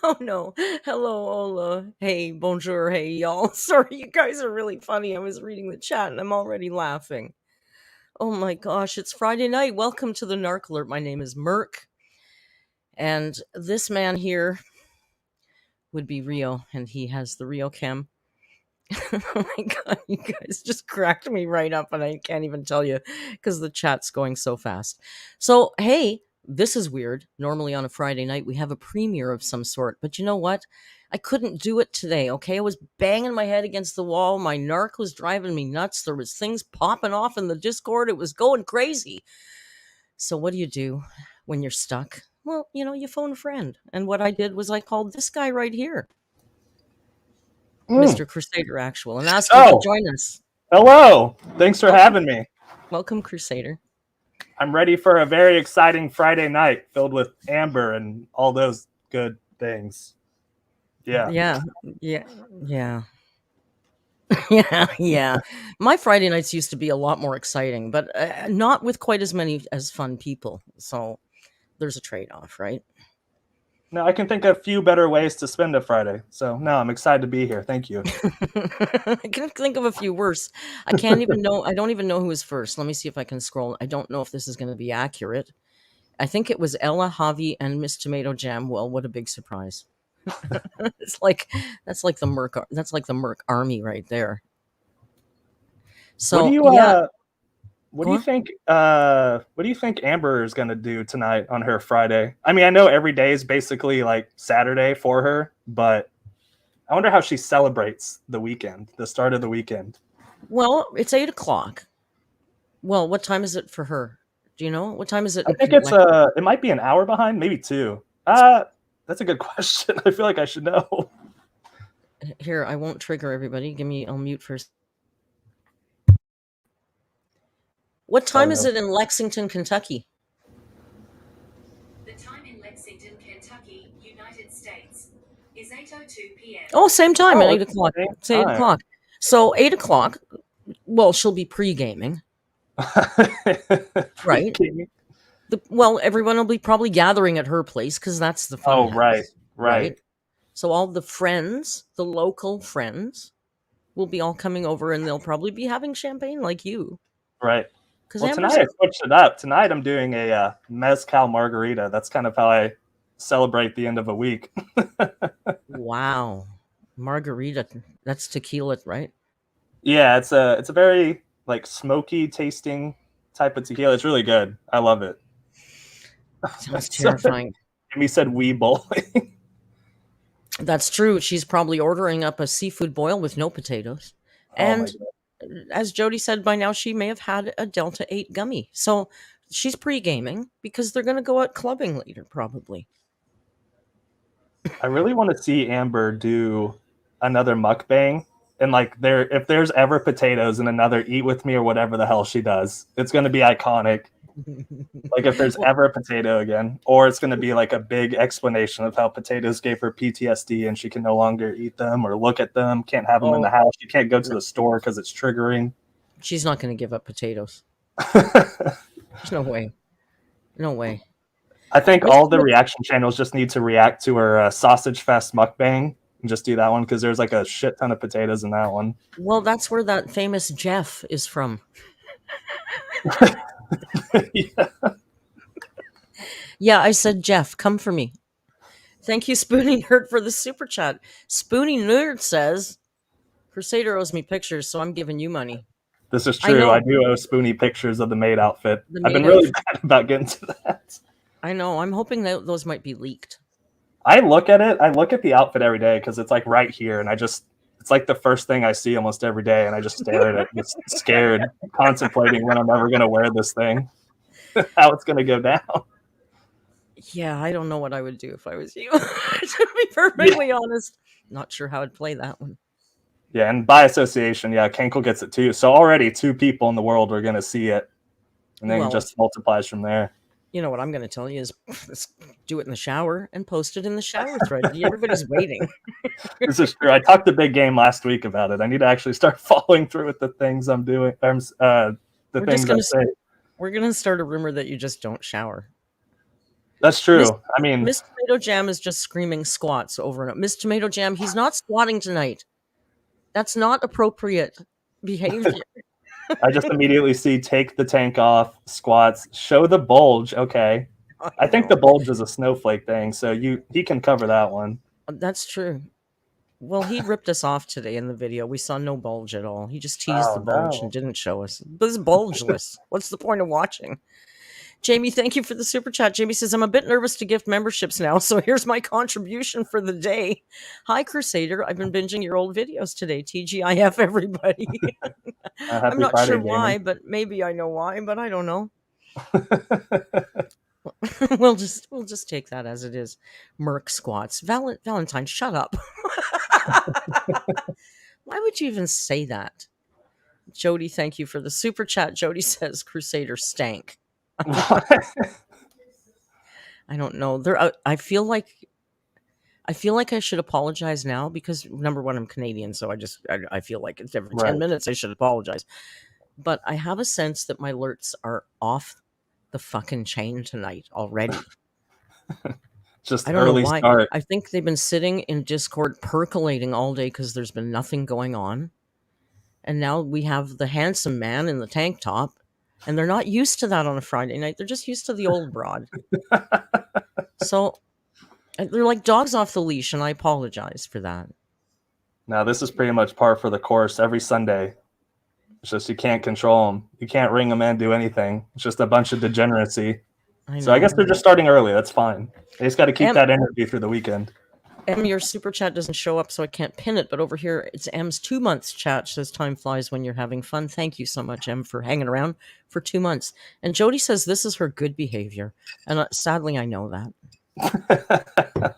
Oh no. Hello, Ola. Hey, bonjour. Hey, y'all. Sorry, you guys are really funny. I was reading the chat and I'm already laughing. Oh my gosh, it's Friday night. Welcome to the Narc Alert. My name is Merc, and this man here would be Rio, and he has the Rio cam. Oh my god, you guys just cracked me right up, and I can't even tell you because the chat's going so fast. So, hey, this is weird. Normally on a Friday night, we have a premiere of some sort, but you know what? I couldn't do it today, okay? I was banging my head against the wall. My narc was driving me nuts. There was things popping off in the Discord. It was going crazy. So what do you do when you're stuck? Well, you phone a friend. And what I did was I called this guy right here, Mr. Crusader Actual, and asked him to join us. Hello. Thanks for having me. Welcome, Crusader. I'm ready for a very exciting Friday night filled with Amber and all those good things. Yeah. Yeah. My Friday nights used to be a lot more exciting, but not with quite as many as fun people. So there's a trade-off, right? No, I can think of a few better ways to spend a Friday. So no, I'm excited to be here. Thank you. I can think of a few worse. I don't even know who was first. Let me see if I can scroll. I don't know if this is going to be accurate. I think it was Ella, Javi, and Miss Tomato Jam. Well, what a big surprise. That's like the Merc army right there. So what do you think Amber is gonna do tonight on her Friday? I mean, I know every day is basically like Saturday for her, but I wonder how she celebrates the weekend, the start of the weekend. Well, it's 8:00. Well, what time is it for her? Do you know? What time is it? I think it might be an hour behind, maybe 2. That's a good question. I feel like I should know. Here, I won't trigger everybody. I'll mute first. What time is it in Lexington, Kentucky? The time in Lexington, Kentucky, United States is 8:02 p.m. Oh, same time at 8:00. It's 8:00. So 8:00. Well, she'll be pre-gaming. Right. Well, everyone will be probably gathering at her place because that's the fun. Oh, right. So all the friends, the local friends, will be all coming over, and they'll probably be having champagne like you. Right. Well, tonight I switched it up. Tonight I'm doing a mezcal margarita. That's kind of how I celebrate the end of a week. Wow, margarita. That's tequila, right? Yeah, it's a very like smoky tasting type of tequila. It's really good. I love it. Sounds terrifying. Amy said wee bowling. That's true. She's probably ordering up a seafood boil with no potatoes. And as Jody said, by now she may have had a Delta 8 gummy. So she's pre-gaming because they're going to go out clubbing later, probably. I really want to see Amber do another mukbang. And like if there's ever potatoes in another Eat With Me or whatever the hell she does, it's going to be iconic. Like if there's ever a potato again, or it's going to be like a big explanation of how potatoes gave her PTSD and she can no longer eat them or look at them, can't have them in the house. You can't go to the store because it's triggering. She's not going to give up potatoes. There's no way. No way. I think all the reaction channels just need to react to her Sausage Fest mukbang and just do that one because there's like a shit ton of potatoes in that one. Well, that's where that famous Jeff is from. Yeah, I said, Jeff, come for me. Thank you, Spoonie Nerd, for the super chat. Spoonie Nerd says, Crusader owes me pictures, so I'm giving you money. This is true. I do owe Spoonie pictures of the maid outfit. I've been really bad about getting to that. I know. I'm hoping that those might be leaked. I look at it. I look at the outfit every day because it's like right here, and it's like the first thing I see almost every day, and I just stare at it, just scared, contemplating when I'm ever going to wear this thing, how it's going to go down. Yeah, I don't know what I would do if I was you. To be perfectly honest, not sure how I'd play that one. Yeah, and by association, yeah, Kenkel gets it too. So already 2 people in the world are going to see it, and then it just multiplies from there. You know what I'm going to tell you is do it in the shower and post it in the shower thread. Everybody's waiting. This is true. I talked to Big Game last week about it. I need to actually start following through with the things I'm doing. Things I say. We're going to start a rumor that you just don't shower. That's true. I mean, Miss Tomato Jam is just screaming squats over and over. Miss Tomato Jam, he's not squatting tonight. That's not appropriate behavior. I just immediately see take the tank off, squats, show the bulge. Okay. I think the bulge is a snowflake thing, so he can cover that one. That's true. Well, he ripped us off today in the video. We saw no bulge at all. He just teased the bulge and didn't show us. But it's bulgeless. What's the point of watching? Jamie, thank you for the super chat. Jamie says, I'm a bit nervous to gift memberships now, so here's my contribution for the day. Hi, Crusader. I've been binging your old videos today. TGIF, everybody. I'm not sure why, but maybe I know why, but I don't know. We'll just take that as it is. Merc squats. Valentine, shut up. Why would you even say that? Jody, thank you for the super chat. Jody says, Crusader stank. I don't know. I feel like I should apologize now because number one, I'm Canadian, so I feel like it's every 10 minutes I should apologize. But I have a sense that my alerts are off the fucking chain tonight already. Just I don't early know why. Start. I think they've been sitting in Discord percolating all day because there's been nothing going on. And now we have the handsome man in the tank top. And they're not used to that on a Friday night. They're just used to the old broad. So they're like dogs off the leash, and I apologize for that. Now, this is pretty much par for the course every Sunday. It's just you can't control them. You can't ring them in, do anything. It's just a bunch of degeneracy. So I guess they're just starting early. That's fine. They just got to keep that energy through the weekend. Em, your super chat doesn't show up, so I can't pin it. But over here, it's M's 2 months chat. Says time flies when you're having fun. Thank you so much, Em, for hanging around for 2 months. And Jody says this is her good behavior. And sadly, I know that.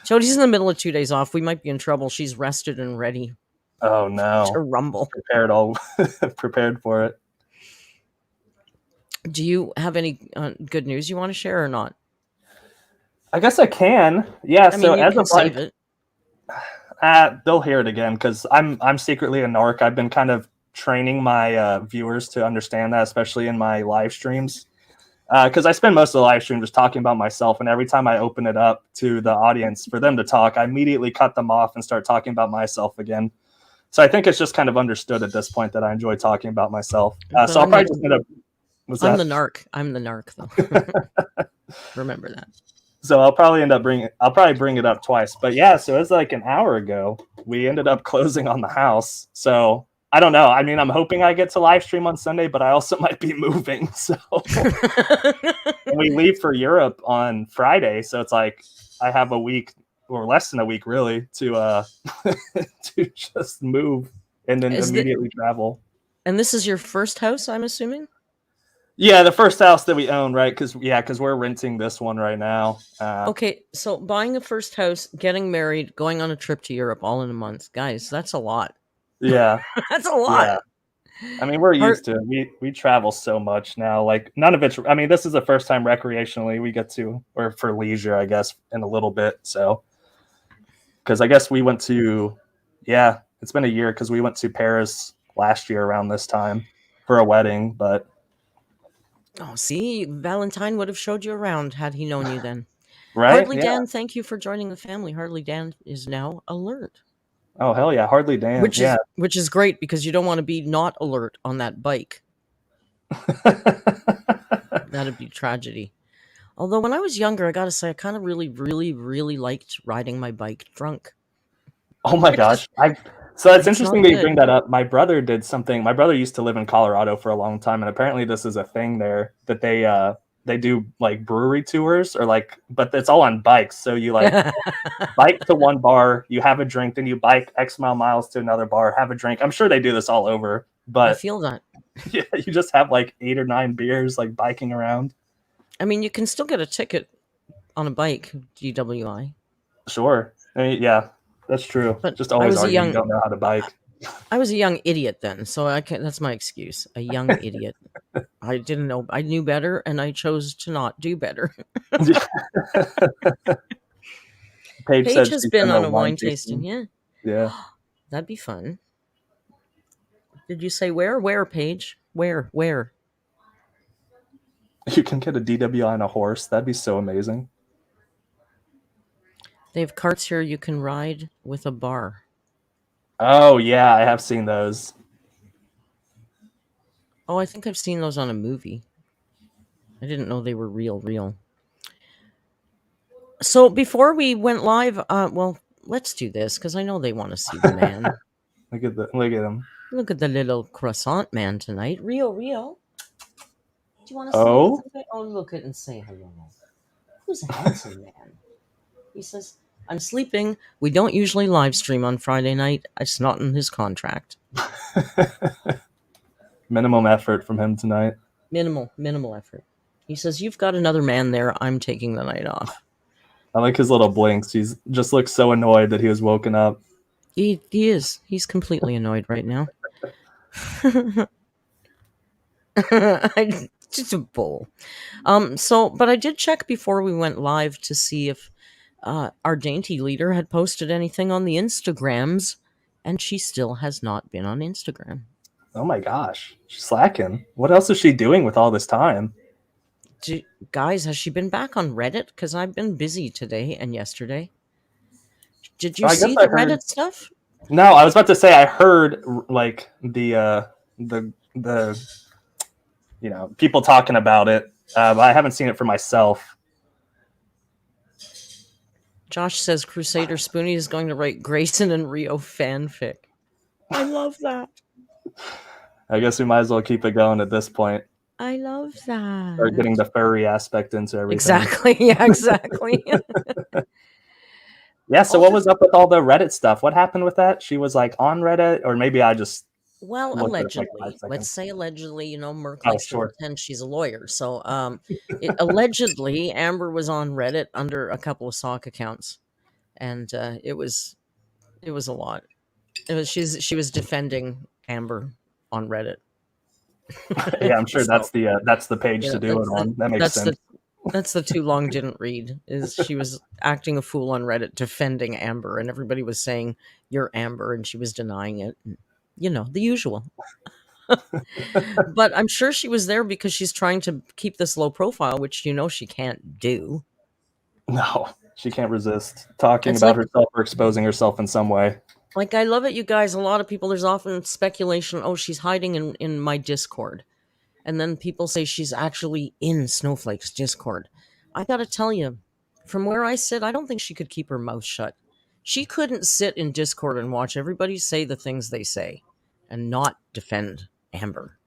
Jody's in the middle of 2 days off. We might be in trouble. She's rested and ready. Oh, no. To rumble. Prepared for it. Do you have any good news you want to share or not? I guess I can. Yeah. I mean, so you as can of save it. They'll hear it again because I'm secretly a narc. I've been kind of training my viewers to understand that, especially in my live streams, because I spend most of the live stream just talking about myself. And every time I open it up to the audience for them to talk, I immediately cut them off and start talking about myself again. So I think it's just kind of understood at this point that I enjoy talking about myself. So I'll probably just end up. I'm the narc. I'm the narc, though. Remember that. So I'll probably bring it up twice. But yeah, so it was like an hour ago. We ended up closing on the house. So I don't know. I mean, I'm hoping I get to live stream on Sunday, but I also might be moving. So we leave for Europe on Friday. So it's like I have a week or less than a week really to to just move and then immediately travel. And this is your first house, I'm assuming? Yeah, the first house that we own, right? Because we're renting this one right now. Okay, so buying a first house, getting married, going on a trip to Europe all in a month. Guys, that's a lot. Yeah, That's a lot. yeah. I mean, we're Heart used to it. We travel so much now. Like none of it's. I mean, this is the first time recreationally we get to, or for leisure, I guess, in a little bit. So, because I guess we went to, yeah, it's been a year because we went to Paris last year around this time for a wedding. But Oh, see, Valentine would have showed you around had he known you then. right, Hardly yeah. Dan, thank you for joining the family. Hardly Dan is now alert. Oh hell yeah, hardly Dan. Yeah. Which is great because you don't want to be not alert on that bike. That'd be tragedy. Although when I was younger, I gotta say, I kind of really, really, really liked riding my bike drunk. Oh my Which is, gosh. So it's it's interesting not that you bring good. that up. My brother did something. My brother used to live in Colorado for a long time, and apparently this is a thing there that they do like brewery tours or like, but it's all on bikes. So you like bike to one bar, you have a drink, then you bike X amount of miles to another bar, have a drink. I'm sure they do this all over, I but feel that. yeah, you just have like 8 or 9 beers like biking around. I mean, you can still get a ticket on a bike, GWI. Sure. I mean, yeah, that's true. But Just always argue you don't know how to bike. I was a young idiot then, so I can that's my excuse. A young idiot. I didn't know. I knew better, and I chose to not do better. Paige Paige said has she's been been on to a wine wine tasting. tasting. Yeah, Yeah. that'd be fun. Did you say where? Where, Paige? Where? You can get a DWI on a horse. That'd be so amazing. They have carts here you can ride with a bar. Oh yeah, I have seen those. Oh, I think I've seen those on a movie. I didn't know they were real. So before we went live, well, let's do this because I know they want to see the man. Look at him. Look at the little croissant man tonight. Rio. Do you want to say Oh, anything? Oh, look at and say hello. Who's a handsome man? He says, I'm sleeping. We don't usually live stream on Friday night. It's not in his contract. minimum effort from him tonight. Minimal effort. He says, you've got another man there. I'm taking the night off. I like his little blinks. He's just looks so annoyed that he was woken up. He is. He's completely annoyed right now. Just a bull. But I did check before we went live to see if our dainty leader had posted anything on the Instagrams, and she still has not been on Instagram. Oh my gosh, she's slacking. What else is she doing with all this time? Guys, has she been back on Reddit? Because I've been busy today and yesterday. Did you see the Reddit stuff? No, I was about to say I heard like the people talking about it, but I haven't seen it for myself. Josh says Crusader Spoonie is going to write Grayson and Rio fanfic. I love that. I guess we might as well keep it going at this point. I love that. Start getting the furry aspect into everything. Exactly. Yeah, exactly. Yeah, so what was up with all the Reddit stuff? What happened with that? She was like on Reddit, or maybe I just allegedly. Let's say allegedly, Merc likes to pretend she's a lawyer. So allegedly Amber was on Reddit under a couple of sock accounts. And it was a lot. She was defending Amber on Reddit. Yeah, I'm sure that's the page to do it on. That makes sense. That's the too long didn't read. Is she was acting a fool on Reddit defending Amber, and everybody was saying you're Amber, and she was denying it. The usual. But I'm sure she was there because she's trying to keep this low profile, which she can't do. No, she can't resist talking about herself or exposing herself in some way. Like, I love it, you guys. A lot of people, there's often speculation, oh, she's hiding in my Discord. And then people say she's actually in Snowflake's Discord. I gotta tell you, from where I sit, I don't think she could keep her mouth shut. She couldn't sit in Discord and watch everybody say the things they say and not defend Amber.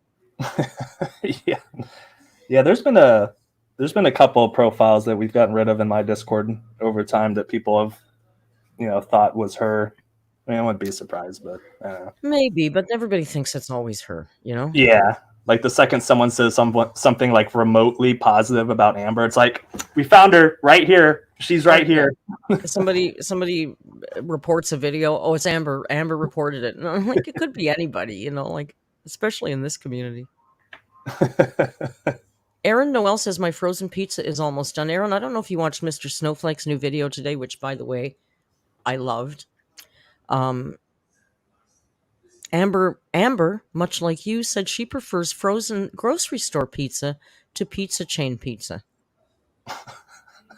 Yeah. There's been a couple of profiles that we've gotten rid of in my Discord over time that people have, thought was her. I mean, I wouldn't be surprised, but Maybe, but everybody thinks it's always her, you know? yeah. Like the second someone says something like remotely positive about Amber, it's like, we found her right here. She's right Yeah. here. Somebody reports a video. Oh, it's Amber. Amber reported it. And I'm like, it could be anybody, you know, like especially in this community. Aaron Noel says my frozen pizza is almost done. Aaron, I don't know if you watched Mr. Snowflake's new video today, which by the way, I loved. Amber, much like you, said she prefers frozen grocery store pizza to pizza chain pizza.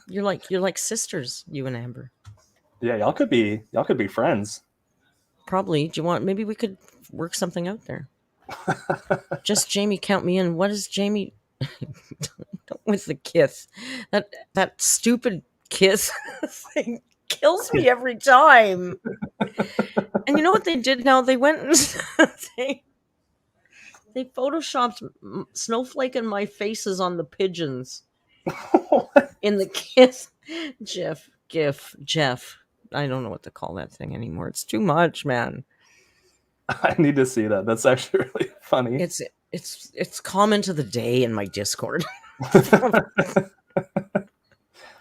You're like sisters, you and Amber. Yeah, y'all could be friends. Probably. Do you want? Maybe we could work something out there. Just Jamie, count me in. What is Jamie with the kiss? That stupid kiss thing kills me every time. And you know what they did now? They went and they photoshopped Snowflake and my faces on the pigeons in the kiss Jeff. I don't know what to call that thing anymore. It's too much, man. I need to see that. That's actually really funny. It's comment of the day in my Discord.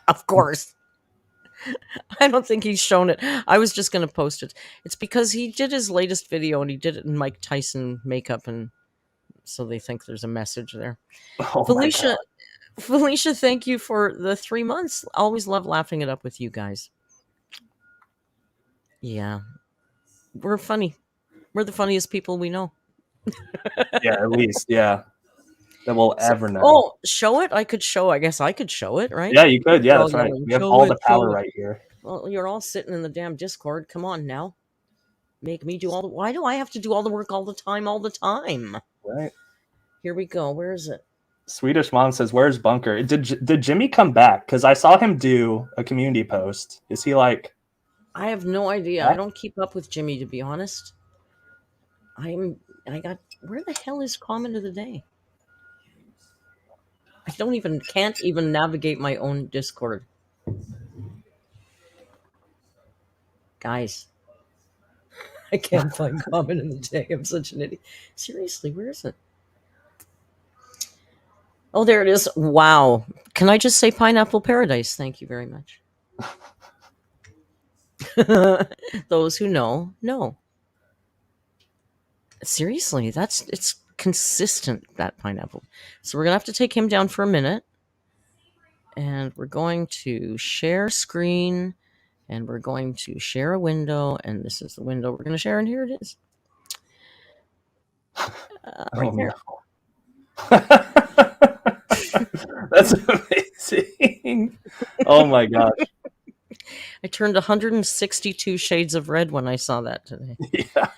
Of course. I don't think he's shown it. I was just going to post it. It's because he did his latest video and he did it in Mike Tyson makeup, and so they think there's a message there. Oh Felicia, thank you for the 3 months. Always love laughing it up with you guys. Yeah. We're funny. We're the funniest people we know. Yeah, at least, yeah. That we'll ever know. Oh, show it? I guess I could show it, right? Yeah, you could. Yeah, that's right. We have all the power right here. Well, you're all sitting in the damn Discord. Come on now. Make me do all the... Why do I have to do all the work all the time? Right. Here we go. Where is it? Swedish Mom says, where's Bunker? Did Jimmy come back? Because I saw him do a community post. Is he like... I have no idea. Back? I don't keep up with Jimmy, to be honest. Where the hell is comment of the day? I can't even navigate my own Discord. Guys, I can't find comment of the day. I'm such an idiot. Seriously, where is it? Oh, there it is. Wow. Can I just say Pineapple Paradise? Thank you very much. Those who know. Seriously, it's consistent, that pineapple. So we're gonna have to take him down for a minute. And we're going to share screen. And we're going to share a window. And this is the window we're going to share. And here it is. Right there. No. That's amazing. Oh my gosh. I turned 162 shades of red when I saw that today. Yeah.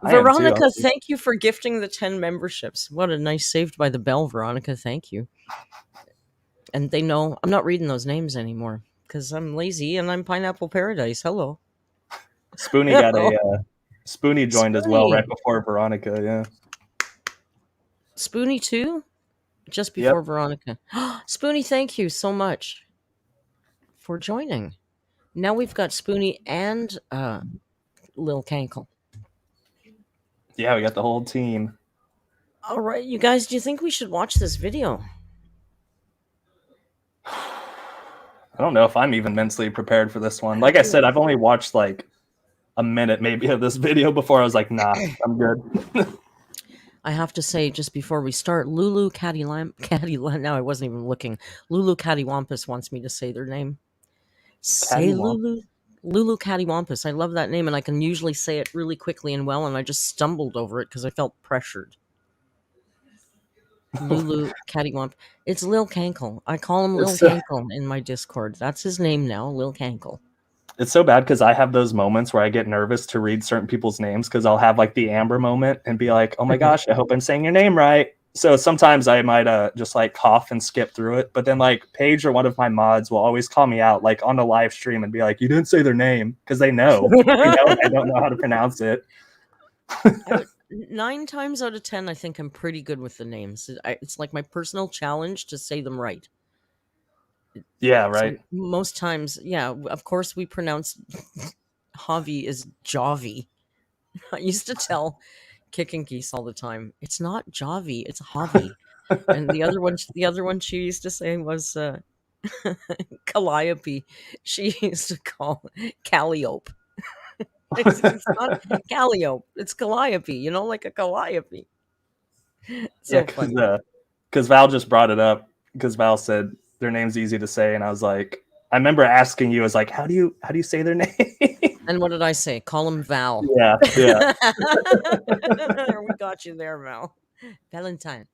Veronica, thank you for gifting the 10 memberships. What a nice Saved by the Bell, Veronica. Thank you. And they know I'm not reading those names anymore because I'm lazy and I'm Pineapple Paradise. Hello. Spoonie Spoonie joined as well right before Veronica. Yeah. Spoonie too? Just before Veronica. Spoonie, thank you so much for joining. Now we've got Spoonie and Lil Cankle. Yeah, we got the whole team. All right, you guys, do you think we should watch this video? I don't know if I'm even mentally prepared for this one. Like I said, I've only watched like a minute maybe of this video before I was like, nah, I'm good. I have to say, just before we start, Lulu now I wasn't even looking. Lulu Cattywampus wants me to say their name. Say Lulu Cattywampus. I love that name, and I can usually say it really quickly and well, and I just stumbled over it because I felt pressured. Lulu Cattywampus. It's Lil Cankle. I call him Lil Cankle in my Discord. That's his name now, Lil Cankle. It's so bad because I have those moments where I get nervous to read certain people's names because I'll have like the Amber moment and be like, oh my gosh, I hope I'm saying your name right. So sometimes I might just like cough and skip through it. But then like Paige or one of my mods will always call me out like on the live stream and be like, you didn't say their name, because they know. I don't know how to pronounce it. 9 times out of 10, I think I'm pretty good with the names. It's like my personal challenge to say them right. Yeah, right. So most times, yeah, of course we pronounce Javi is Javi. I used to tell Kicking Geese all the time, it's not Javi, it's Javi. And the other one she used to say was Calliope. She used to call Calliope. It's not Calliope, it's Calliope, like a Calliope. Yeah, So funny. because Val just brought it up because Val said their name's easy to say, and I was like, I remember asking you, I was like, how do you say their name? And what did I say? Call him Val. Yeah. We got you there, Val. Valentine.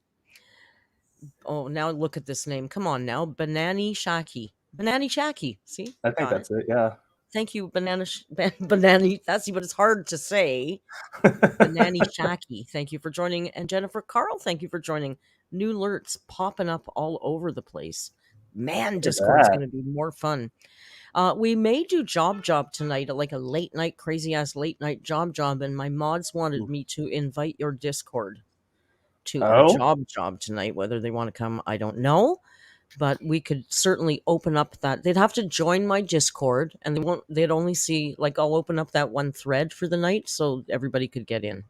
Oh, now look at this name. Come on now. Banani Shaki. Banani Shaki. See? I think Got it. that's it. Yeah. Thank you, Banani. That's but it's hard to say. Banani Shaki. Thank you for joining. And Jennifer Carl, thank you for joining. New alerts popping up all over the place. Man, Look at Discord's that. going to be more fun. We may do job tonight, like a late night, crazy ass late night job, and my mods wanted me to invite your Discord to our Oh, job tonight. Whether they want to come, I don't know, but we could certainly open up that. They'd have to join my Discord, and they'd only see, like, I'll open up that one thread for the night so everybody could get in.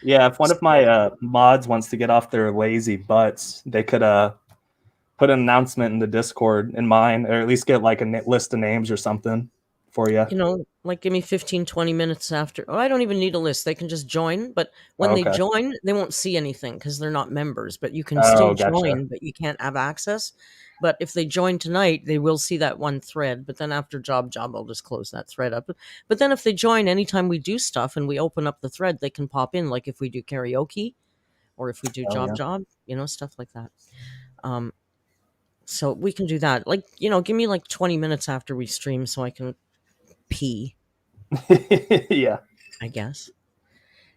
yeah. If one of my mods wants to get off their lazy butts, they could put an announcement in the Discord in mine, or at least get like a list of names or something for you. Like give me 15, 20 minutes after. Oh, I don't even need a list. They can just join. But when Oh, they okay. join, they won't see anything because they're not members. But you can Oh, still gotcha. join, but you can't have access. But if they join tonight, they will see that one thread. But then after job, I'll just close that thread up. But then if they join anytime we do stuff and we open up the thread, they can pop in. Like if we do karaoke or if we do Oh, job, stuff like that. So we can do that. Like, give me like 20 minutes after we stream so I can pee, yeah. Yeah. I guess.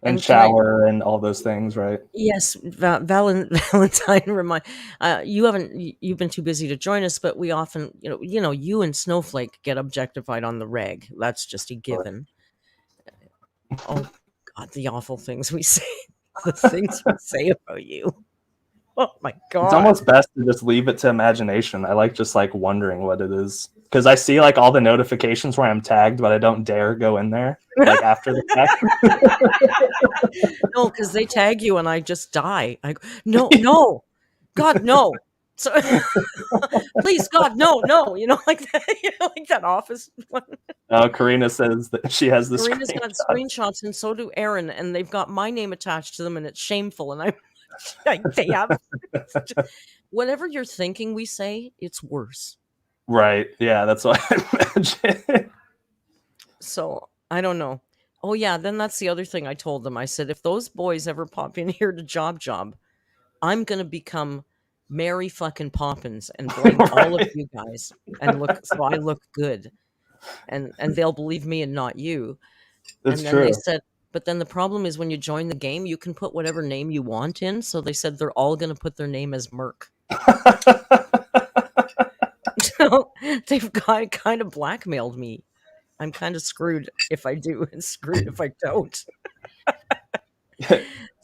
And can I? shower and all those things, right? Yes, Valentine. You've been too busy to join us, but we often, you and Snowflake get objectified on the reg. That's just a given. Oh God, the awful things we say, the things we say about you. Oh my God. It's almost best to just leave it to imagination. I like just like wondering what it is because I see like all the notifications where I'm tagged, but I don't dare go in there like after the fact. No, because they tag you and I just die. No, God, no. So please, God, no, like that, like that office one. Karina says that she has the Karina's got screenshots, and so do Aaron, and they've got my name attached to them, and it's shameful. And they have whatever you're thinking we say, it's worse. Right. Yeah, that's what I imagine. So I don't know. Oh yeah, then that's the other thing I told them. I said, if those boys ever pop in here to job, I'm gonna become Mary fucking Poppins and blame all of you guys and so I look good. And they'll believe me and not you. That's and then true. they said, but then the problem is when you join the game, you can put whatever name you want in. So they said they're all going to put their name as Merc. So they've kind of blackmailed me. I'm kind of screwed if I do and screwed if I don't.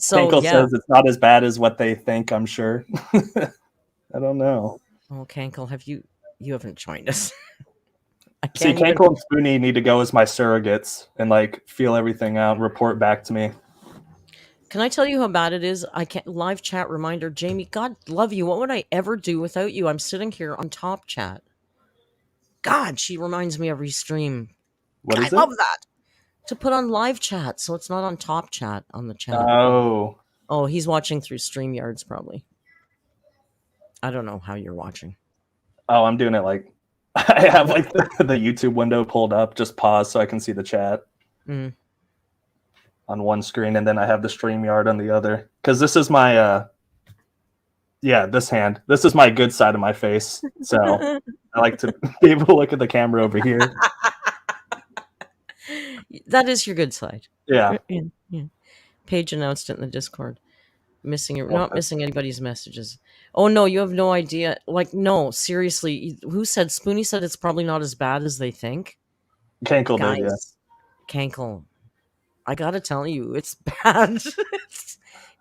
So Tinkle yeah. says it's not as bad as what they think, I'm sure. I don't know. Oh, Kankle, you haven't joined us. See, Kankle and Spoonie need to go as my surrogates and like feel everything out and report back to me. Can I tell you how bad it is? I can't. Live chat reminder, Jamie, God love you. What would I ever do without you? I'm sitting here on top chat. God, she reminds me every stream. What is I love that. To put on live chat, so it's not on top chat on the chat. Oh, he's watching through StreamYards probably. I don't know how you're watching. Oh, I'm doing it like I have like the YouTube window pulled up, just pause so I can see the chat on one screen, and then I have the StreamYard on the other. Because this is my this hand. This is my good side of my face. So I like to be able to look at the camera over here. That is your good side. Yeah. Paige announced it in the Discord. Not missing anybody's messages. Oh no, you have no idea. Like, no, seriously. Who said? Spoonie said it's probably not as bad as they think. Kankle Guys, did, yeah. Kankle, I gotta tell you, it's bad.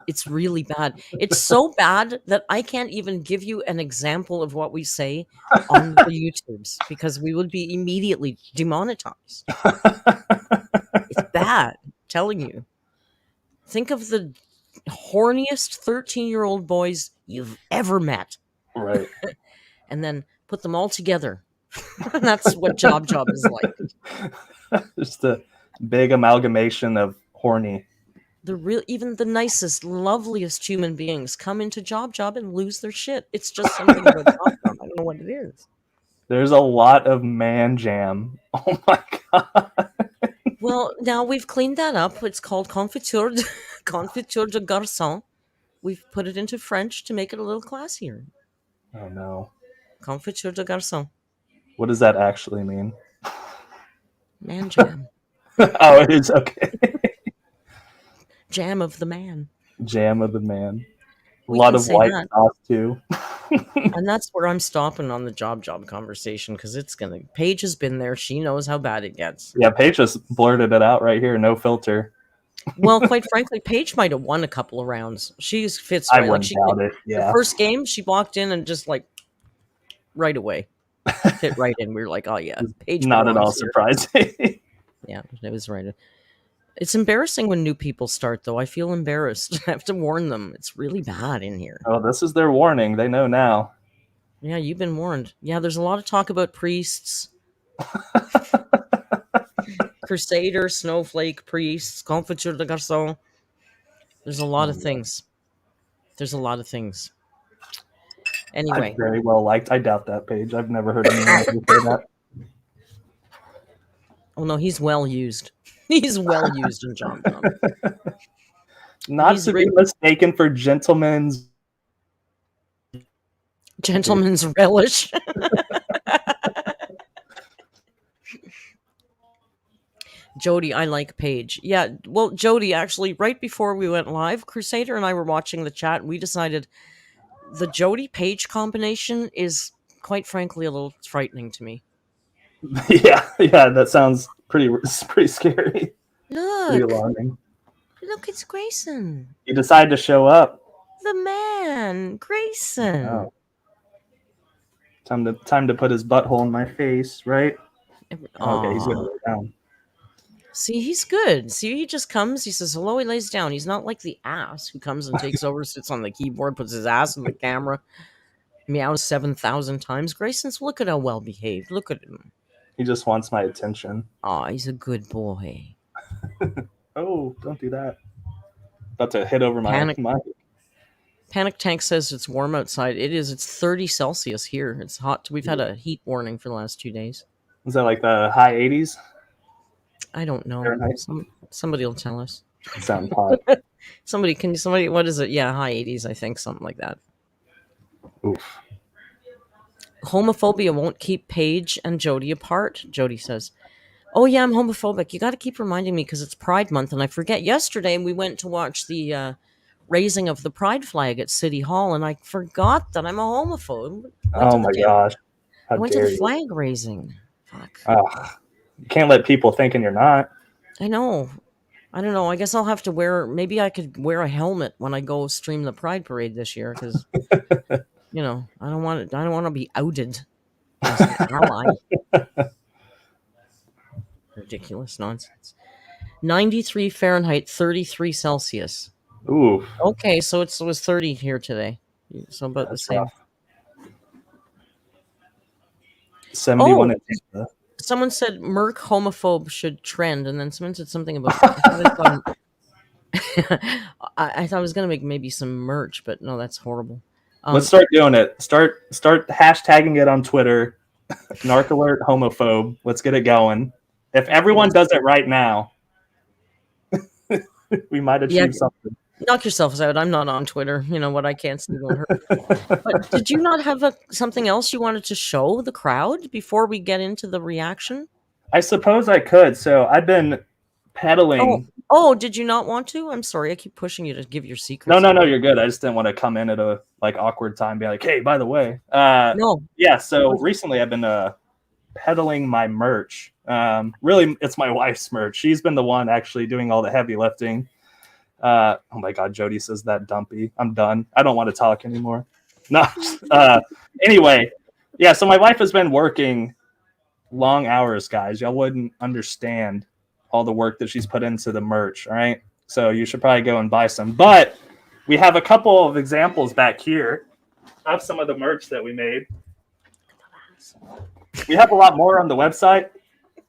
It's really bad. It's so bad that I can't even give you an example of what we say on the YouTubes because we would be immediately demonetized. It's bad, I'm telling you. Think of the horniest 13-year-old boys you've ever met, Right. and then put them all together. That's what Job is like. Just a big amalgamation of horny. Even the nicest, loveliest human beings come into Job and lose their shit. It's just something about Job. I don't know what it is. There's a lot of man jam. Oh my god. Well, now we've cleaned that up. It's called confiture de garçon. We've put it into French to make it a little classier. Oh no. Confiture de garçon. What does that actually mean? Man jam. Oh, it is okay. Jam of the man. Jam of the man. A We lot can of say white that. sauce too. And that's where I'm stopping on the Job conversation because it's gonna. Paige has been there. She knows how bad it gets. Yeah, Paige just blurted it out right here, no filter. Well, quite frankly, Paige might have won a couple of rounds. She fits I right. wouldn't doubt it. The Yeah. first game, she walked in and just like right away fit right in. We were like, oh yeah, Paige. Not at all belongs here. surprising. Yeah, it was right. It's embarrassing when new people start, though. I feel embarrassed. I have to warn them. It's really bad in here. Oh, this is their warning. They know now. Yeah, you've been warned. Yeah, there's a lot of talk about priests. Crusader, snowflake, priests, confiture de garçon. There's a lot of things. There's a lot of things. Anyway. I'm very well liked. I doubt that, Paige. I've never heard anyone say that. Oh no, he's well used. He's well used in John. Not He's to be mistaken for gentlemen's relish. Jody, I like Paige. Yeah, well, Jody, actually, right before we went live, Crusader and I were watching the chat, and we decided the Jody Paige combination is, quite frankly, a little frightening to me. yeah, that sounds pretty scary. Pretty Look, alarming. look, it's Grayson. You decide to show up. The man, Grayson. Oh. Time to put his butthole in my face, right? Okay, he's gonna lay down. See, he's good. See, he just comes, he says hello, he lays down. He's not like the ass who comes and takes over, sits on the keyboard, puts his ass in the camera, meows 7,000 times. Grayson's, look at how well behaved. Look at him. He just wants my attention. Aw, he's a good boy. Oh, don't do that. About to hit over my mic. Panic Tank says it's warm outside. It is. It's 30 Celsius here. It's hot. We've had a heat warning for the last 2 days. Is that like the high 80s? I don't know. Somebody will tell us. Sounds hot. Somebody, what is it? Yeah, high 80s, I think, something like that. Oof. Homophobia won't keep Paige and Jody apart, Jody says. Oh, yeah, I'm homophobic. You got to keep reminding me because it's Pride Month, and I forget. Yesterday, we went to watch the raising of the Pride flag at City Hall, and I forgot that I'm a homophobe. Oh, my gosh. I went to the flag raising. Fuck. You can't let people thinking you're not. I know. I don't know. I guess I'll have to maybe I could wear a helmet when I go stream the Pride Parade this year because, I don't want to be outed as an ally. Ridiculous nonsense. 93 Fahrenheit, 33 Celsius. Ooh. Okay, so it was 30 here today. So about the same. Rough. 71 Someone said Merc homophobe should trend, and then someone said something about I thought I was gonna make maybe some merch, but no, that's horrible. Let's start doing it. Start hashtagging it on Twitter. Narc alert homophobe. Let's get it going. If everyone does it right now, we might achieve something. Knock yourselves out. I'm not on Twitter. You know what? I can't see won't hurt. But did you not have something else you wanted to show the crowd before we get into the reaction? I suppose I could. So I've been peddling. Oh, did you not want to? I'm sorry. I keep pushing you to give your secrets. No, you're good. I just didn't want to come in at a awkward time and be like, hey, by the way. No. Yeah, so recently I've been peddling my merch. Really, it's my wife's merch. She's been the one actually doing all the heavy lifting. Oh my God, Jody says that dumpy. I'm done. I don't want to talk anymore. No. Anyway, yeah. So my wife has been working long hours, guys. Y'all wouldn't understand all the work that she's put into the merch. All right. So you should probably go and buy some. But we have a couple of examples back here of some of the merch that we made. We have a lot more on the website,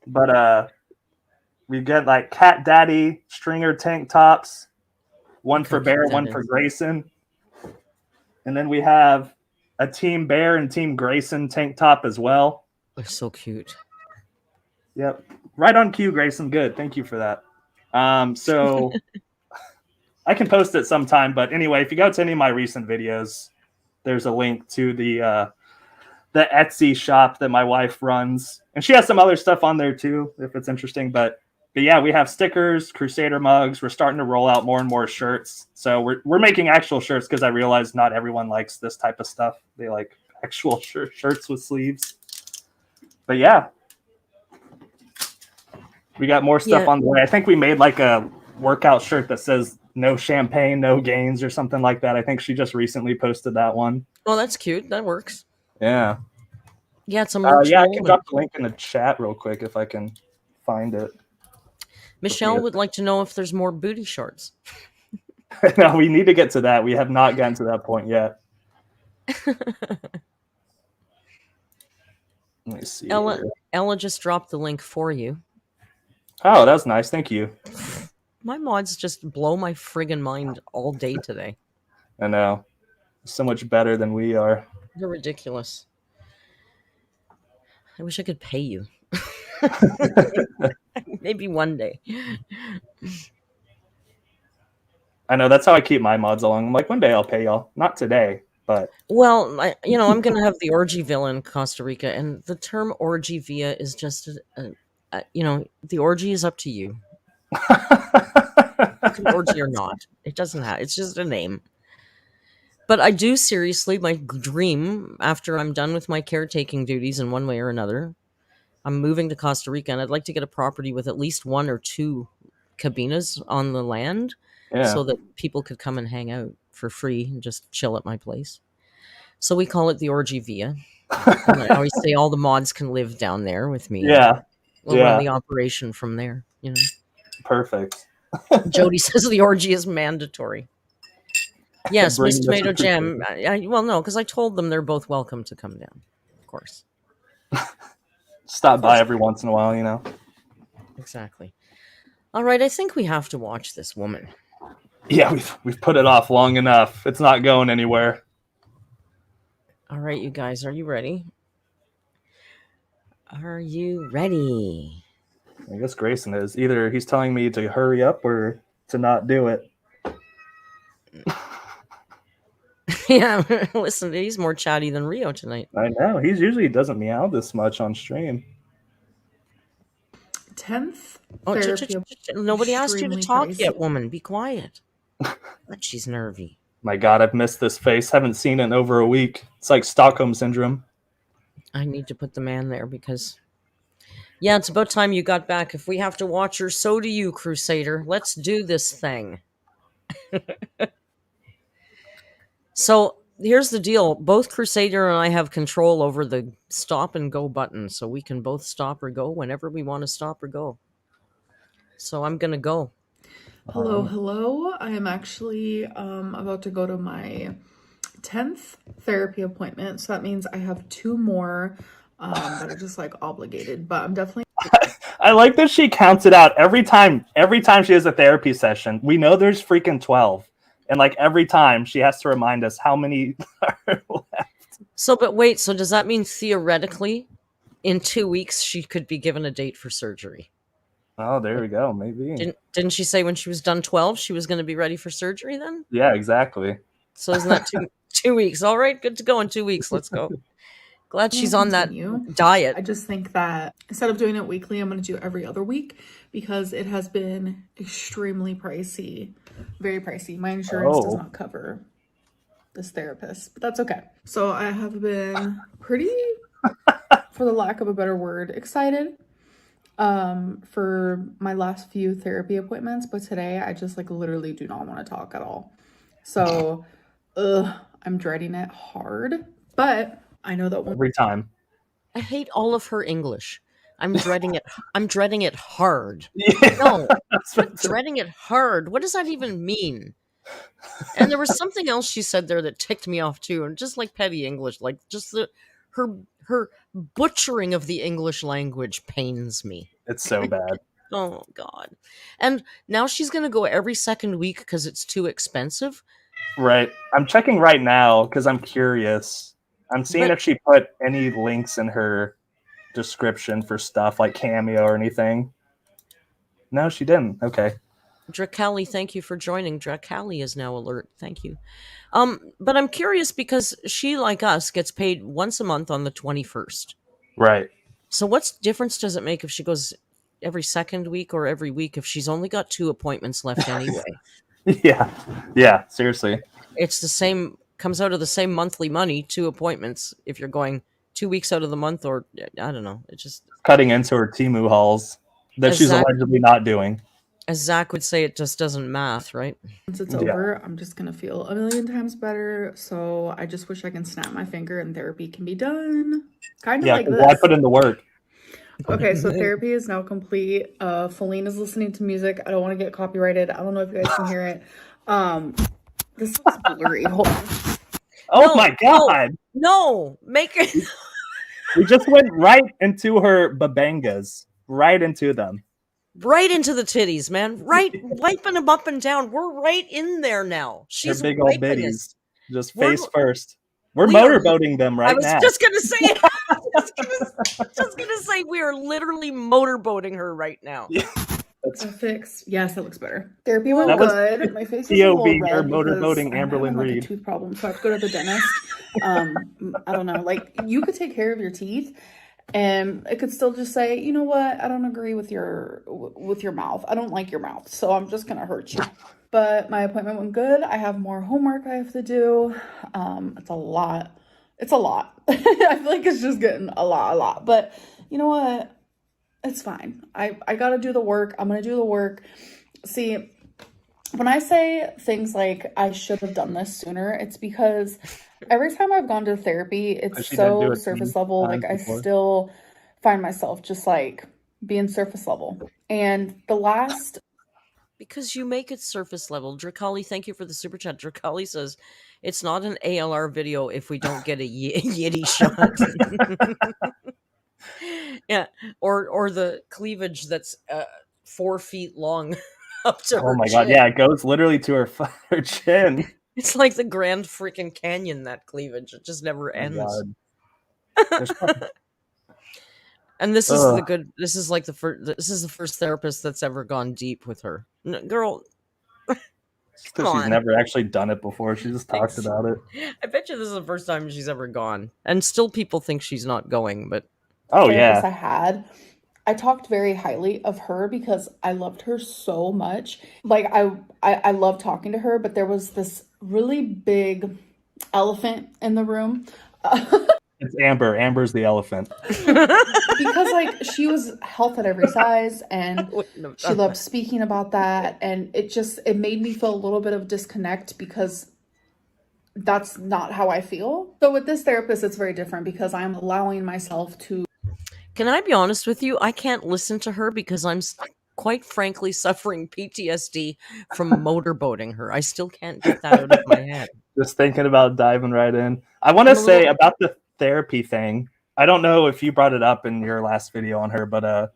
but we get like Cat Daddy stringer tank tops, one for Bear, one for Grayson. And then we have a Team Bear and Team Grayson tank top as well. They're so cute. Yep. Right on cue, Grayson. Good. Thank you for that. So I can post it sometime, but anyway, if you go to any of my recent videos, there's a link to the Etsy shop that my wife runs. And she has some other stuff on there too, if it's interesting. But yeah, we have stickers, Crusader mugs. We're starting to roll out more and more shirts. So we're making actual shirts because I realize not everyone likes this type of stuff. They like actual shirts with sleeves. But yeah, we got more stuff on the way. I think we made like a workout shirt that says no champagne, no gains or something like that. I think she just recently posted that one. Oh, that's cute. That works. Yeah. Yeah, it's a yeah, I can drop the link in the chat real quick if I can find it. Michelle would like to know if there's more booty shorts. No, we need to get to that. We have not gotten to that point yet. Let me see. Ella just dropped the link for you. Oh, that's nice. Thank you. My mods just blow my friggin' mind all day today. I know. So much better than we are. They're ridiculous. I wish I could pay you. Maybe one day. I know. That's how I keep my mods along. I'm like, one day I'll pay y'all. Not today, but... Well, I'm going to have the orgy villa in Costa Rica, and the term orgy villa is just, the orgy is up to you. You can orgy or not. It doesn't have. It's just a name. But I do seriously, my dream, after I'm done with my caretaking duties in one way or another, I'm moving to Costa Rica, and I'd like to get a property with at least 1 or 2 cabinas on the land, so that people could come and hang out for free and just chill at my place. So we call it the Orgy Villa. And I always say all the mods can live down there with me. Yeah. We'll run the operation from there. Perfect. Jody says the orgy is mandatory. Yes, Miss Tomato Jam. Well, no, because I told them they're both welcome to come down. Of course. Stop by every once in a while, Exactly. All right, I think we have to watch this woman. Yeah, we've put it off long enough. It's not going anywhere. All right, you guys, are you ready? Are you ready? I guess Grayson is. Either he's telling me to hurry up or to not do it. Yeah, listen, he's more chatty than Rio tonight. I know. He usually doesn't meow this much on stream. 10th. Nobody asked you to talk yet, woman. Be quiet. But she's nervy. My God, I've missed this face. Haven't seen it in over a week. It's like Stockholm Syndrome. I need to put the man there because... Yeah, it's about time you got back. If we have to watch her, so do you, Crusader. Let's do this thing. So, here's the deal. Both Crusader and I have control over the stop and go button, so we can both stop or go whenever we want to stop or go. So, I'm going to go. Hello. I am actually about to go to my 10th therapy appointment, so that means I have 2 more that are just like obligated, but I'm definitely... I like that she counts it out every time she has a therapy session. We know there's freaking 12. And like every time she has to remind us how many are left. So, but wait, so does that mean theoretically in 2 weeks she could be given a date for surgery? Oh, there we go. Maybe. Didn't she say when she was done 12 she was going to be ready for surgery then? Yeah, exactly. So isn't that 2 weeks? All right, good to go in 2 weeks. Let's go. Glad she's on that diet. I just think that instead of doing it weekly, I'm going to do every other week because it has been extremely pricey. Very pricey. My insurance does not cover this therapist, but that's okay. So I have been pretty, for the lack of a better word, excited. for my last few therapy appointments, but today I just like literally do not want to talk at all. So, I'm dreading it hard, but I know that Every time. I hate all of her English. I'm dreading it. I'm dreading it hard. Yeah. No, I'm dreading it hard. What does that even mean? And there was something else she said there that ticked me off too, and just like petty English, like just her butchering of the English language pains me. It's so bad. Oh God! And now she's gonna go every second week because it's too expensive. Right. I'm checking right now because I'm curious. I'm seeing if she put any links in her description for stuff like Cameo or anything. No, she didn't. Okay. Drakali, thank you for joining. Drakali is now alert. Thank you. But I'm curious because she, like us, gets paid once a month on the 21st. Right. So what difference does it make if she goes every second week or every week if she's only got 2 appointments left anyway? Yeah. Yeah. Seriously. It's the same, comes out of the same monthly money, 2 appointments, if you're going 2 weeks out of the month, or I don't know. It just cutting into her Temu hauls that she's allegedly not doing. As Zach would say, it just doesn't math, right? Once it's over, I'm just gonna feel a million times better. So I just wish I can snap my finger and therapy can be done. Kind of like this. I put in the work. Okay, so therapy is now complete. Feline is listening to music. I don't want to get copyrighted. I don't know if you guys can hear it. This looks blurry. Hold on. Oh my God! No, make it. We just went right into her babangas, right into them. Right into the titties, man. Right, wiping them up and down. We're right in there now. She's her big old wiping bitties, us. just face first. We're motorboating them right now. I was just gonna say. just gonna say we are literally motorboating her right now. Yeah. Fix. Yes, that looks better. Therapy went good. My face is a little red motorboating Amberlynn Reed. Reed. A tooth problem, so I have to go to the dentist. I don't know. Like you could take care of your teeth. And it could still just say, you know what? I don't agree with your mouth. I don't like your mouth, so I'm just gonna hurt you. But my appointment went good. I have more homework I have to do. It's a lot. It's a lot. I feel like it's just getting a lot. But you know what? It's fine. I gotta do the work. I'm gonna do the work. See, when I say things like I should have done this sooner, it's because every time I've gone to therapy, it's so surface level. Like I still find myself just like being surface level. And the last... Because you make it surface level. Drakali, thank you for the super chat. Drakali says, it's not an ALR video if we don't get a yitty shot. Yeah. Or the cleavage that's 4 feet long up to her chin. God, yeah, it goes literally to her chin. It's like the Grand freaking Canyon, that cleavage. It just never ends. And this is this is like the first therapist that's ever gone deep with her. Girl, because she's never actually done it before. She just talks about it. I bet you this is the first time she's ever gone. And still people think she's not going, but I talked very highly of her because I loved her so much. Like I love talking to her, but there was this really big elephant in the room. It's Amber. Amber's the elephant. Because like she was health at every size and she loved speaking about that, and it made me feel a little bit of disconnect because that's not how I feel. So with this therapist, it's very different because I'm allowing myself to... Can I be honest with you? I can't listen to her because I'm quite frankly suffering PTSD from motorboating her. I still can't get that out of my head. Just thinking about diving right in. I want to say about the therapy thing. I don't know if you brought it up in your last video on her, but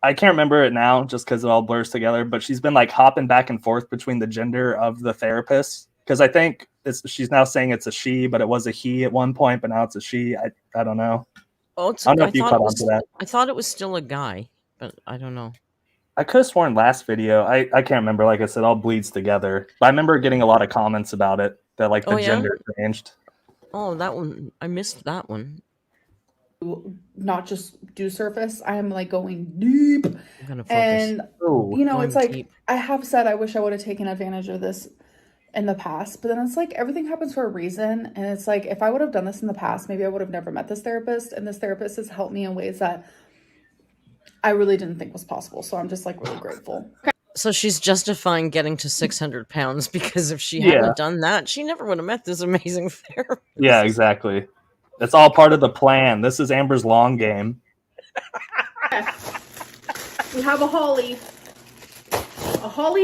I can't remember it now just because it all blurs together. But she's been like hopping back and forth between the gender of the therapist, because I think she's now saying it's a she, but it was a he at one point, but now it's a she. I don't know. Oh, I don't know if you caught on to that. I thought it was still a guy, but I don't know. I could have sworn last video. I can't remember. Like I said, all bleeds together. But I remember getting a lot of comments about it, that like the gender changed. Oh, that one. I missed that one. Not just do surface. I am like going deep. I'm gonna focus. And you know, it's like deep. I have said I wish I would have taken advantage of this in the past, but then it's like everything happens for a reason, and it's like if I would have done this in the past, maybe I would have never met this therapist, and this therapist has helped me in ways that I really didn't think was possible. So I'm just like really grateful. Okay. So she's justifying getting to 600 pounds because if she Yeah. hadn't done that, she never would have met this amazing therapist. Yeah, exactly. That's all part of the plan. This is Amber's long game. We have a holly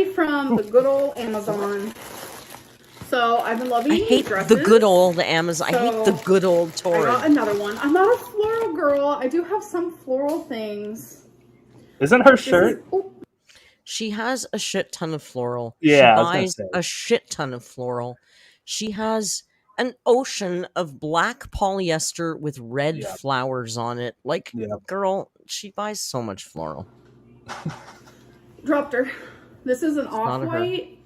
from the good old Amazon. So I've been loving I these hate dresses. the good old Amazon. I hate the good old I Torrid. got another one. I'm not a floral girl. I do have some floral things. Isn't her shirt? She has a shit ton of floral. Yeah, she I was gonna buys say. a shit ton of floral. She has an ocean of black polyester with red flowers on it. Like, girl, she buys so much floral. Dropped her. This is an It's not a her. off-white.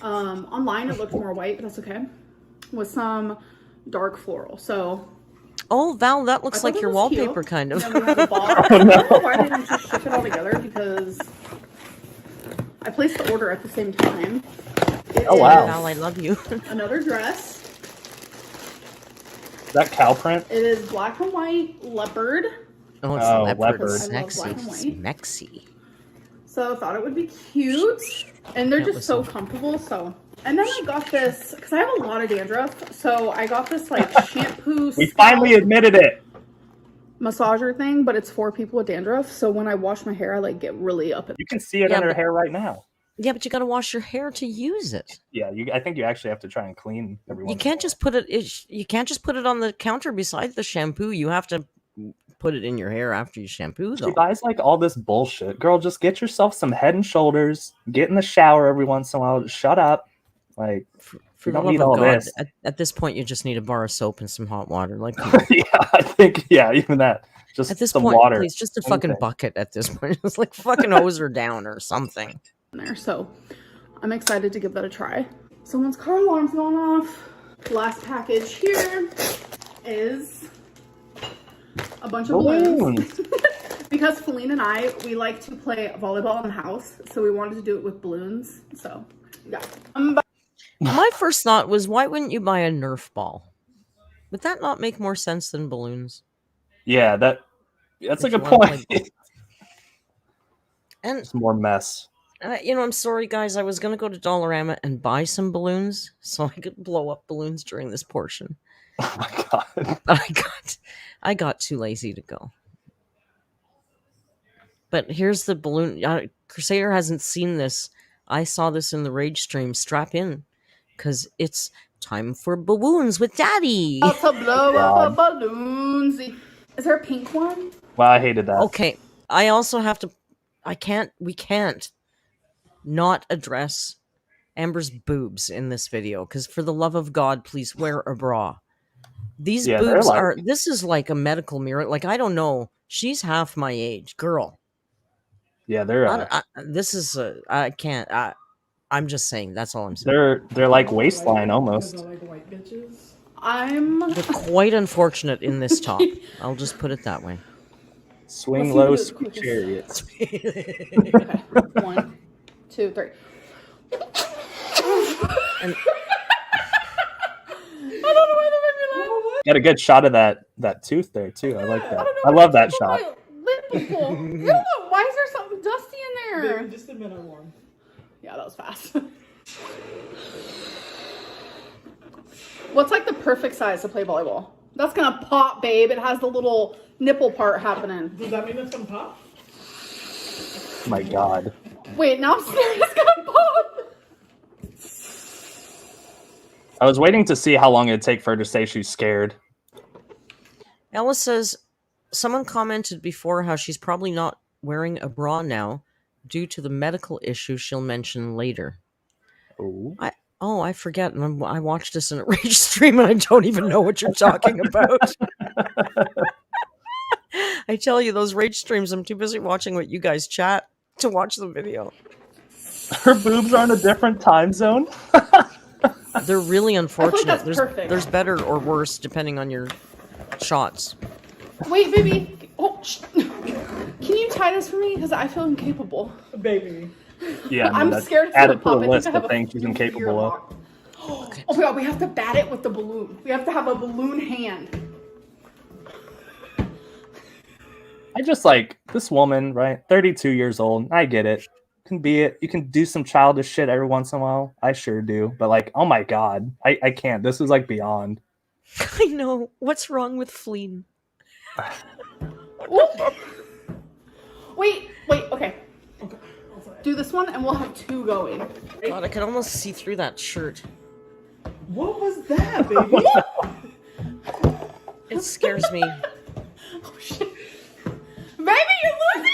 Online it looked more white, but that's okay. With some dark floral. So Oh, Val, that looks like your wallpaper, cute. kind of. And then we have a box. I don't know why they didn't just ship it all together, because I placed the order at the same time. Oh, wow. Val, I love you. Another dress. Is that cow print? It is black and white leopard. Oh, it's leopard. leopard. I love Sexy. black and white. Smexy. So I thought it would be cute. And they're just so comfortable. So, and then I got this, because I have a lot of dandruff. So I got this like shampoo. We finally admitted it. Massager thing, but it's for people with dandruff. So when I wash my hair, I like get really up. You can see it on her hair right now. Yeah, but you got to wash your hair to use it. Yeah, I think you actually have to try and clean everyone. You can't just put it. You can't just put it on the counter beside the shampoo. You have to put it in your hair after you shampoo, though. She buys like all this bullshit. Girl, just get yourself some Head and Shoulders. Get in the shower every once in a while. Shut up. Like, For you the don't love need of all God, this. at this point, you just need a bar of soap and some hot water. Like, Yeah, I think, even that. Just at this some point, water. please, just a fucking bucket. At this point, just like fucking hose her down or something. There, so I'm excited to give that a try. Someone's car alarm's going off. Last package here is a bunch of balloons. Because Feline and I, we like to play volleyball in the house, so we wanted to do it with balloons. So, yeah. My first thought was, why wouldn't you buy a Nerf ball? Would that not make more sense than balloons? Yeah, that's a good point. And it's more mess. I'm sorry, guys. I was gonna go to Dollarama and buy some balloons so I could blow up balloons during this portion. Oh my God! But I got too lazy to go. But here's the balloon. Crusader hasn't seen this. I saw this in the Rage stream. Strap in, because it's time for balloons with Daddy. About to blow up the balloons. Is there a pink one? Well, I hated that. Okay, I also have to. We can't not address Amber's boobs in this video, because for the love of God, please wear a bra. These boobs this is like a medical mirror. Like, I don't know. She's half my age, girl. Yeah, they're. This is I can't. I'm just saying. That's all I'm saying. They're like waistline almost. They're quite unfortunate in this top. I'll just put it that way. Swing low, sweet chariots. Okay. 1, 2, 3. And I don't know why that made me laugh. Got a good shot of that tooth there too. I like that. I love that shot. Why is there something dusty in there? Baby, just admit I won. Yeah, that was fast. What's like the perfect size to play volleyball? That's gonna pop, babe. It has the little nipple part happening. Does that mean it's gonna pop? Oh my God. Wait, now I'm scared it's gonna pop. I was waiting to see how long it'd take for her to say she's scared. Ella says, someone commented before how she's probably not wearing a bra now due to the medical issue she'll mention later. Oh. I forget. I watched this in a Rage stream and I don't even know what you're talking about. I tell you, those Rage streams, I'm too busy watching what you guys chat to watch the video. Her boobs are in a different time zone? They're really unfortunate. Perfect. There's better or worse depending on your shots. Wait, baby. Oh, can you tie this for me? Because I feel incapable. Baby. Yeah, I'm scared add it's it to gonna the pop. list of things she's incapable of. Oh my God, we have to bat it with the balloon. We have to have a balloon hand. I just like this woman, right? 32 years old. I get it. Can be it. You can do some childish shit every once in a while. I sure do. But like, oh my god, I can't. This is like beyond. I know. What's wrong with Fleen? Wait, okay. Do this one and we'll have 2 going. God, I can almost see through that shirt. What was that, baby? It scares me. Oh shit. Baby, you're losing!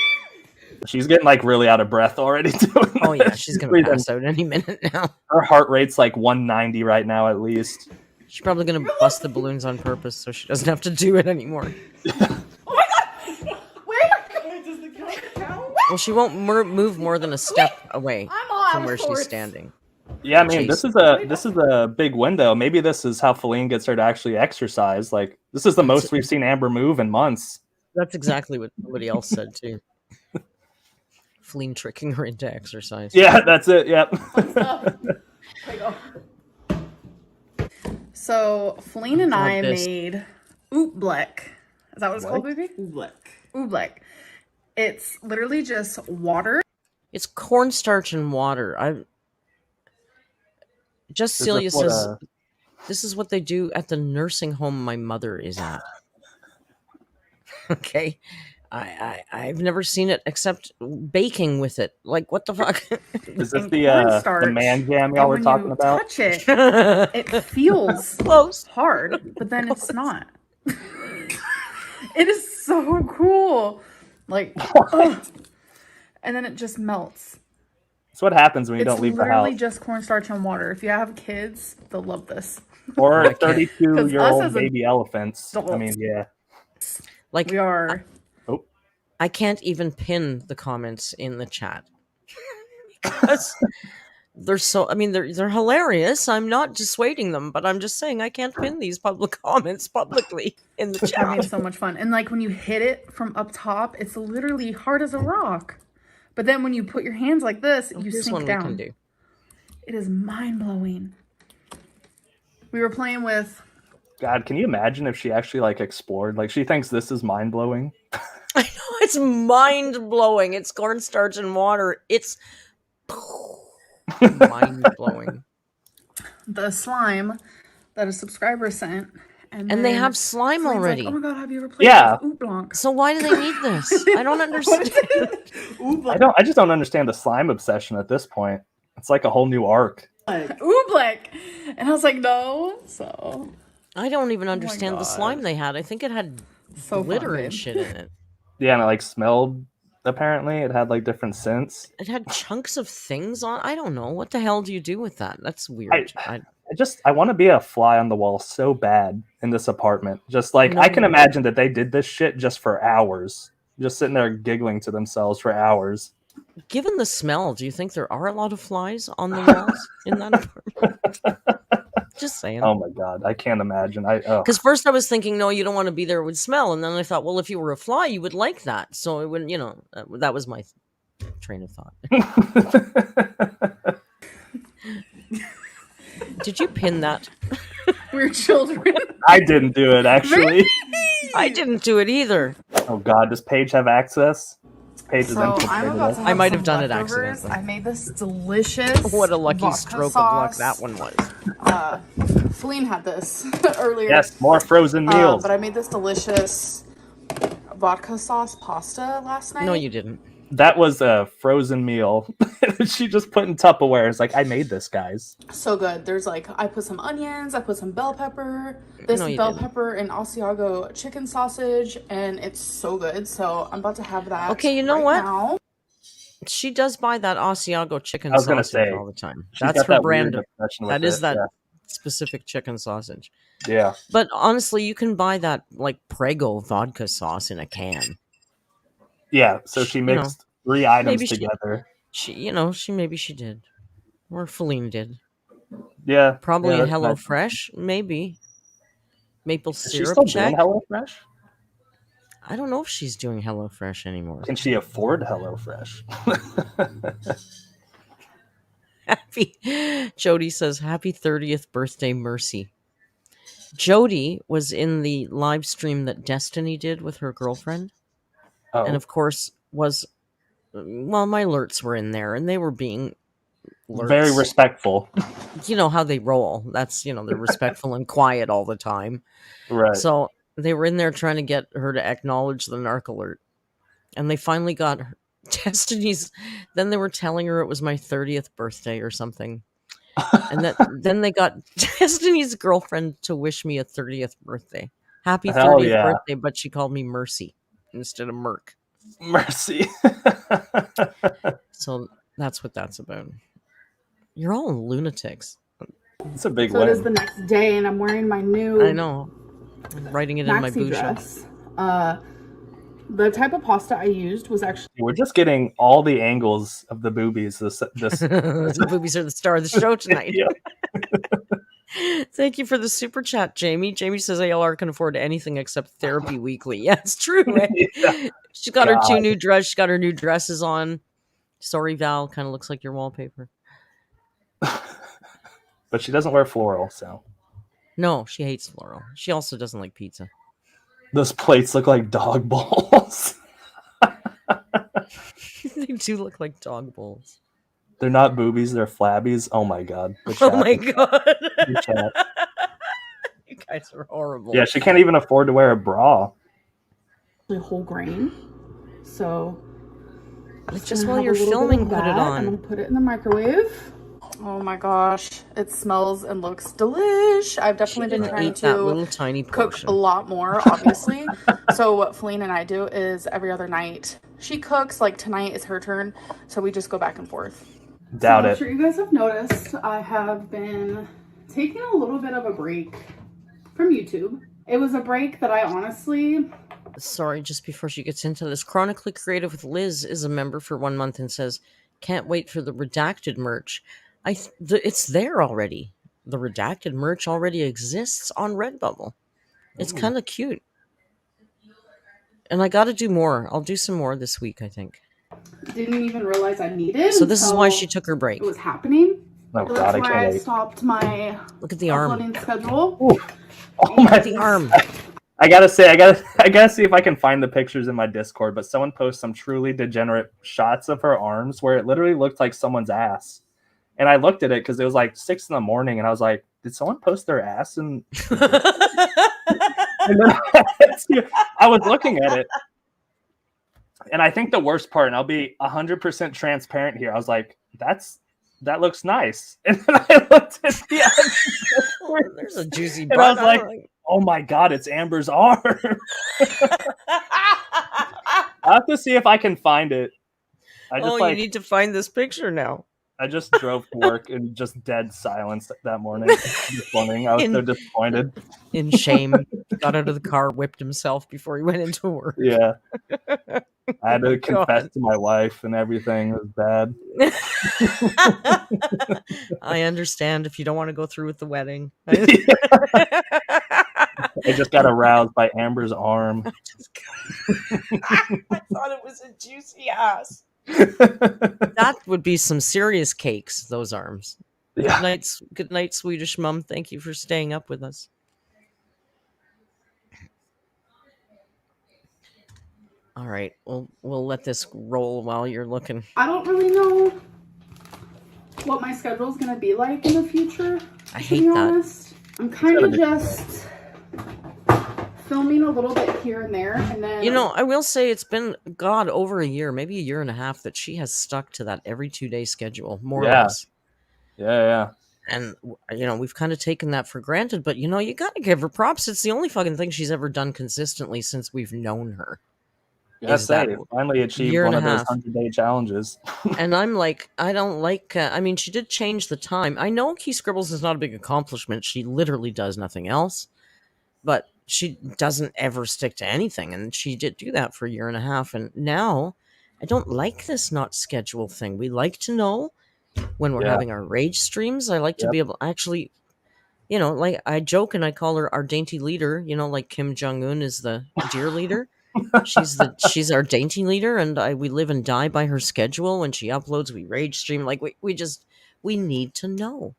She's getting like really out of breath already doing Oh yeah, this. she's gonna pass out any minute now. Her heart rate's like 190 right now at least. She's probably gonna bust the balloons on purpose so she doesn't have to do it anymore. Oh my god! Wait, Does the count count? Well, she won't move more than a step away I'm all out from of where she's sorts. standing. Yeah, I mean, Jeez. this is a big window. Maybe this is how Feline gets her to actually exercise. Like this is the most we've seen Amber move in months. That's exactly what somebody else said too. Fleen tricking her into exercise. Yeah, that's it. Yep. So, Feline and I this. made oobleck. Is that what it's called, baby? Oobleck. Oobleck. It's literally just water. It's cornstarch and water. Just Is Celia this what, says this is what they do at the nursing home my mother is at. Okay. I've never seen it except baking with it. Like what the fuck? Is this And the cornstarch, man jam and y'all were when talking you about? touch it, it feels Close. hard, but then it's not. It is so cool. Like, ugh. And then it just melts. That's what happens when you It's don't leave the literally house. just cornstarch and water. If you have kids, they'll love this. Or can't. 32-year-old as a- baby elephants. I adults. mean, yeah. Like We are. I can't even pin the comments in the chat. Because they're so they're hilarious. I'm not dissuading them, but I'm just saying I can't pin these public comments publicly in the chat. Having so much fun. And like when you hit it from up top, it's literally hard as a rock. But then when you put your hands like this, you Here's sink one down. we can do. It is mind-blowing. We were playing with... God, can you imagine if she actually like explored? Like she thinks this is mind blowing. I know it's mind blowing. It's cornstarch and water. It's mind blowing. the slime that a subscriber sent. And And they then have slime Celine's already. Like, oh my god, have you ever played Yeah. with Ooblanc? So why do they need this? I don't understand. I just don't understand the slime obsession at this point. It's like a whole new arc. Oobleck! And I was like, no. So, I don't even understand the God. slime they had. I think it had so glitter fun, and babe. shit in it. Yeah, and it like smelled apparently. It had like different scents. It had chunks of things on. I don't know. What the hell do you do with that? That's weird. I want to be a fly on the wall so bad in this apartment. Just like No. I can imagine that they did this shit just for hours. Just sitting there giggling to themselves for hours. Given the smell, do you think there are a lot of flies on the walls in that apartment? Just saying. Oh my god, I can't imagine. Because first I was thinking, no, you don't want to be there, it would smell. And then I thought, well, if you were a fly, you would like that. So it wouldn't, that was my train of thought. Did you pin that? We're children. I didn't do it actually. I didn't do it either. Oh god, does Paige have access? Paige is So I'm infiltrated about us. to I might have some done it leftovers. accidentally. I made this delicious. What a lucky vodka stroke sauce. of luck that one was. Feline had this earlier. Yes, more frozen meals. But I made this delicious vodka sauce pasta last night. No, you didn't. That was a frozen meal. She just put in Tupperware. It's like, I made this, guys. So good. There's like, I put some onions, I put some bell pepper, this No, you bell didn't. pepper and Asiago chicken sausage, and it's so good. So I'm about to have that. Okay, you know right what? now. She does buy that Asiago chicken I was gonna sausage say, all the time. She's That's got her that brand. weird obsession with That is it. that specific chicken sausage. Yeah. But honestly, you can buy that like Prego vodka sauce in a can. Yeah. So she mixed 3 items maybe she- together. Maybe she did. Or Feline did. Yeah. Probably yeah, in that's- HelloFresh, maybe. Maple Is she syrup still check. doing HelloFresh? I don't know if she's doing HelloFresh anymore. Can she afford HelloFresh? Jody says, happy 30th birthday, Mercy. Jody was in the live stream that Destiny did with her girlfriend. and of course was my alerts were in there, and they were being very alerts. respectful. You know how they roll. That's they're respectful and quiet all the time. Right. So they were in there trying to get her to acknowledge the narc alert, and they finally got her. Destiny's. Then they were telling her it was my 30th birthday or something, and then they got Destiny's girlfriend to wish me a 30th birthday. Happy Hell 30th yeah. birthday, but she called me Mercy instead of Merc. Mercy. So that's what that's about. You're all lunatics. It's a big So win. it is the next day, and I'm wearing my new I know. I'm writing it in my maxi busha. dress. The type of pasta I used was actually We're just getting all the angles of the boobies. The boobies are the star of the show tonight. Thank you for the super chat, Jamie. Jamie says ALR can afford anything except therapy weekly. Yeah, it's true. Eh? Yeah. She got her two new dresses. She got her new dresses on. Sorry, Val. Kind of looks like your wallpaper. But she doesn't wear floral, so. No, she hates floral. She also doesn't like pizza. Those plates look like dog bowls. They do look like dog bowls. They're not boobies, they're flabbies. Oh my god. Oh my god. You guys are horrible. Yeah, she can't even afford to wear a bra. whole grain. So just while you're filming, put it on. I'm gonna put it in the microwave. Oh my gosh, it smells and looks delish. I've definitely been trying that to little tiny cook portion. a lot more, obviously. So what Feline and I do is every other night she cooks. Like tonight is her turn, so we just go back and forth. Doubt it. I'm sure you guys have noticed I have been taking a little bit of a break from YouTube. It was a break that I honestly... Sorry, just before she gets into this, Chronically Creative with Liz is a member for 1 month and says, can't wait for the redacted merch. It's there already. The redacted merch already exists on Redbubble. It's kind of cute. And I got to do more. I'll do some more this week, I think. Didn't even realize I needed. So this is why she took her break. It was happening. Oh So god, that's I why can't I wait. stopped my Look at the arm. uploading schedule. Ooh. Oh my The arm. I gotta say, I gotta see if I can find the pictures in my Discord, but someone posted some truly degenerate shots of her arms where it literally looked like someone's ass. And I looked at it because it was like 6 a.m, and I was like, did someone post their ass? And then I was looking at it. And I think the worst part, and I'll be 100% transparent here, I was like, that looks nice. And then I looked at the There's a juicy and butt. I was like, oh my god, it's Amber's arm. I'll have to see if I can find it. You need to find this picture now. I just drove to work in just dead silence that morning. This morning, I was so disappointed. In shame, he got out of the car, whipped himself before he went into work. Yeah. I had to confess to my wife and everything. It was bad. I understand if you don't want to go through with the wedding. I just got aroused by Amber's arm. I thought it was a juicy ass. That would be some serious cakes, those arms. Yeah. Good night, Swedish Mum. Thank you for staying up with us. All right, we'll let this roll while you're looking. I don't really know what my schedule is going to be like in the future. I hate that. Honest. I'm kind of just filming a little bit here and there, and then I will say it's been over a year, maybe a year and a half, that she has stuck to that every 2-day schedule, more or less. Yeah. And we've kind of taken that for granted, but you got to give her props. It's the only fucking thing she's ever done consistently since we've known her. Yes, finally achieved one of those 100-day challenges. And I'm like, I don't like. She did change the time. I know Key Scribbles is not a big accomplishment. She literally does nothing else, but she doesn't ever stick to anything. And she did do that for a year and a half. And now, I don't like this not schedule thing. We like to know when we're having our rage streams. I like to be able actually, like I joke and I call her our dainty leader. Like Kim Jong-un is the dear leader. She's our dainty leader, and we live and die by her schedule. When she uploads, we rage stream. Like we need to know.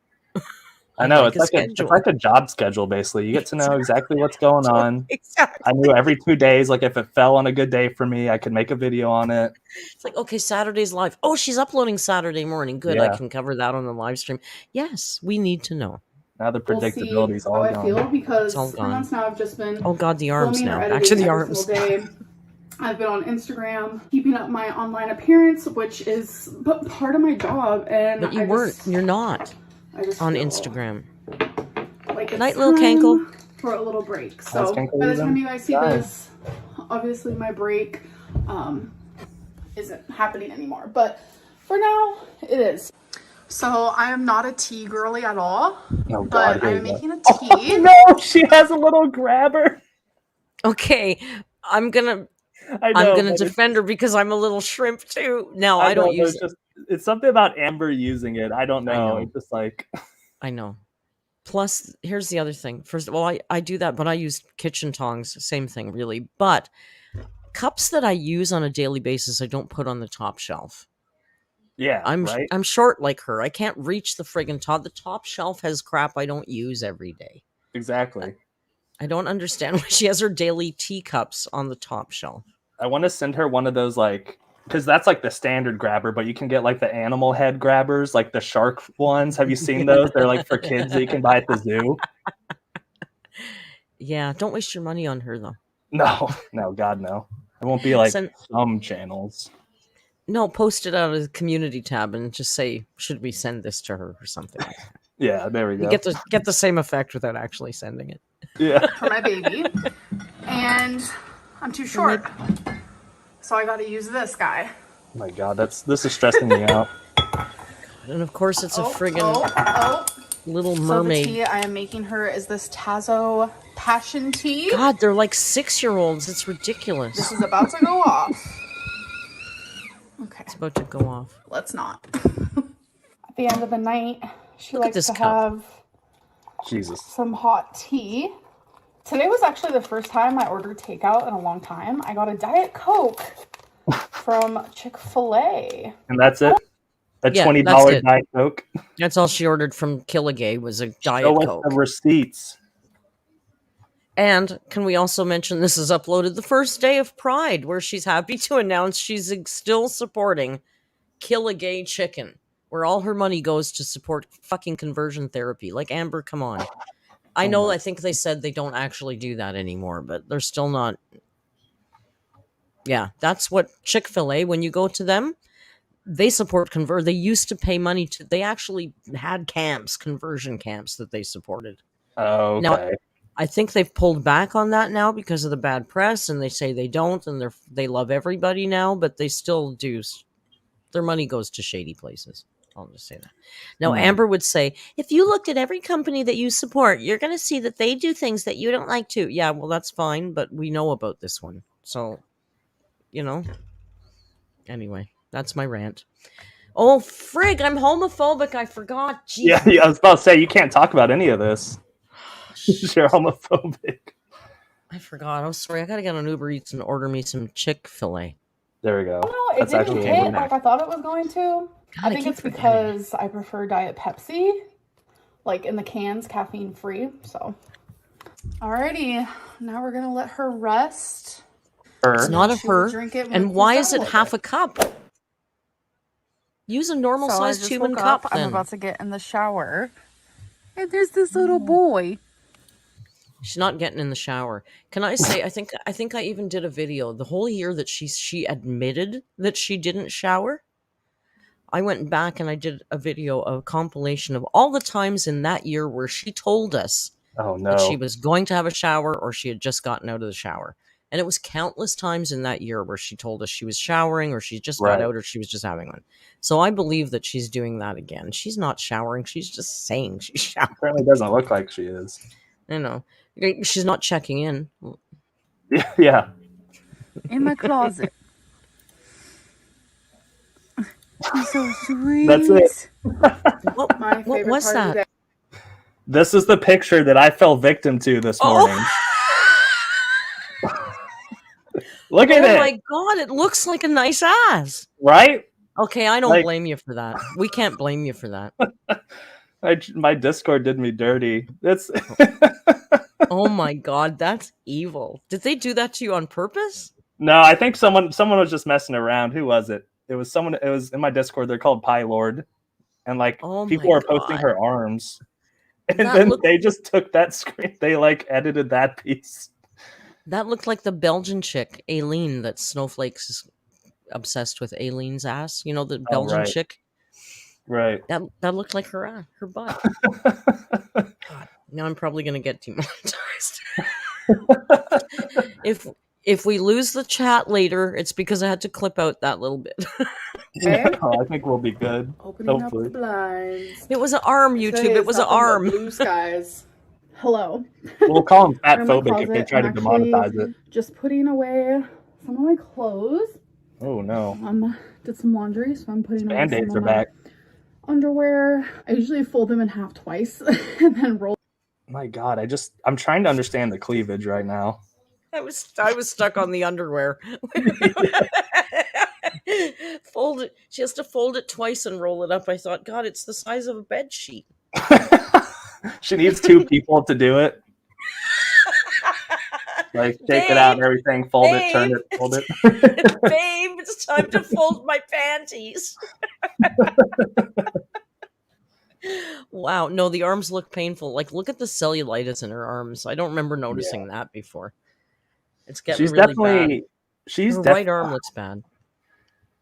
I know like it's like a job schedule. Basically, you get to know exactly what's going on. Exactly. I knew every 2 days, like if it fell on a good day for me, I could make a video on it. It's like, okay, Saturday's live. Oh, she's uploading Saturday morning. Good, I Yeah. can cover that on the live stream. Yes, we need to know. Now the We'll predictability see is how all I gone. feel because It's all for gone. months now I've just been Oh God, the arms filming or now. Back to editing the every arms. single day. I've been on Instagram, keeping up my online appearance, which is part of my job. And But you're not I just on feel Instagram. like it's Night, little time Cankle. for a little break. How's So Cankle by the even? time you guys see Fine. this, obviously my break isn't happening anymore. But for now, it is. So I am not a tea girly at all, Oh, but God, here I'm we go. making a tea. Oh, no, she has a little grabber. Okay, I'm gonna but defend her because I'm a little shrimp too. No, I know, don't but use it. it's something about Amber using it. I don't know. I know. It's just like I know. Plus, here's the other thing. First of all, I do that, but I use kitchen tongs. Same thing, really. But cups that I use on a daily basis, I don't put on the top shelf. yeah, right. I'm short like her. I can't reach the friggin' top. The top shelf has crap I don't use every day. Exactly. I don't understand why she has her daily teacups on the top shelf. I want to send her one of those, like, because that's like the standard grabber, but you can get like the animal head grabbers, like the shark ones. Have you seen those? They're like for kids that you can buy at the zoo. Yeah, don't waste your money on her though. No, God, no. It won't be like some channels. No, post it out as a community tab and just say, should we send this to her or something like that. Yeah, there we go. You get the same effect without actually sending it. Yeah. For my baby. And I'm too short. So I gotta use this guy. Oh my God, this is stressing me out. And of course it's a friggin' Little Mermaid. So the tea I am making her is this Tazo passion tea. God, they're like 6-year-olds. It's ridiculous. This is about to go off. Okay. It's about to go off. Let's not. At the end of the night, she likes to have Jesus. some hot tea. Today was actually the first time I ordered takeout in a long time. I got a Diet Coke from Chick-fil-A. And that's it? A $20 Diet Coke? That's all she ordered from Killigay was a Diet Show us Coke. the receipts. And can we also mention this is uploaded the first day of Pride, where she's happy to announce she's still supporting Killigay Chicken, where all her money goes to support fucking conversion therapy. Like, Amber, come on. I know, I think they said they don't actually do that anymore, but they're still not. Yeah, that's what Chick-fil-A, when you go to them, they support they used to pay money to, they actually had camps, conversion camps that they supported. Oh, okay. Now, I think they've pulled back on that now because of the bad press, and they say they don't, and they love everybody now, but they still do. Their money goes to shady places. I'll just say that. Now, Amber would say, if you looked at every company that you support, you're going to see that they do things that you don't like to. Yeah, well, that's fine, but we know about this one. So, anyway, that's my rant. Oh, frig, I'm homophobic. I forgot. Jesus. Yeah, I was about to say, you can't talk about any of this. You're homophobic. I forgot. I'm sorry. I got to get on Uber Eats and order me some Chick-fil-A. There we go. No, it didn't hit like I thought it was going to. God, I think it's because I prefer Diet Pepsi, like in the cans, caffeine free. So, alrighty, now we're gonna let her rest. It's not a her. Drink it and why is it half a cup? Use a normal sized human cup. Then. I'm about to get in the shower, and there's this little boy. She's not getting in the shower. Can I say? I think I even did a video the whole year that she admitted that she didn't shower. I went back and I did a video, a compilation of all the times in that year where she told us that she was going to have a shower or she had just gotten out of the shower. And it was countless times in that year where she told us she was showering or she just got out or she was just having one. So I believe that she's doing that again. She's not showering. She's just saying she's showering. Apparently doesn't look like she is. I know. She's not checking in. Yeah. In my closet. She's so sweet. That's it. What was that? This is the picture that I fell victim to this morning. Look at it. Oh my God, it looks like a nice ass. Right? Okay, I don't blame you for that. We can't blame you for that. My Discord did me dirty. That's Oh my god, that's evil. Did they do that to you on purpose? no. I think someone was just messing around. Who was it? It was someone. It was in my Discord. They're called Pie Lord, and like Oh my people are posting god. her arms, and That then looked they just took that screen. They like edited that piece. that looked like the Belgian chick, Aileen, that Snowflakes is obsessed with. Aileen's ass. You know, the Oh Belgian right, chick? right. That looked like her butt. God, now I'm probably gonna get demonetized. If we lose the chat later, it's because I had to clip out that little bit. No, I think we'll be good. Opening Hopefully. up the blinds. It was an arm, YouTube. Today It is was an nothing but arm. Blue skies. Hello. We'll call them fat I'm in my phobic if they closet. try I'm to demonetize actually it. just putting away some of my clothes. Oh no. Did some laundry, so I'm putting away some Band-Aids of are my back. underwear. I usually fold them in half twice and then roll. My God, I'm trying to understand the cleavage right now. I was stuck on the underwear. Fold it. She has to fold it twice and roll it up. I thought, God, it's the size of a bed sheet. She needs two people to do it. Like shake it out and everything, fold it, turn it, fold it. Babe, it's time to fold my panties. Wow, no, the arms look painful. Like, look at the cellulitis in her arms. I don't remember noticing that before. It's getting She's really definitely bad. Her right arm looks bad.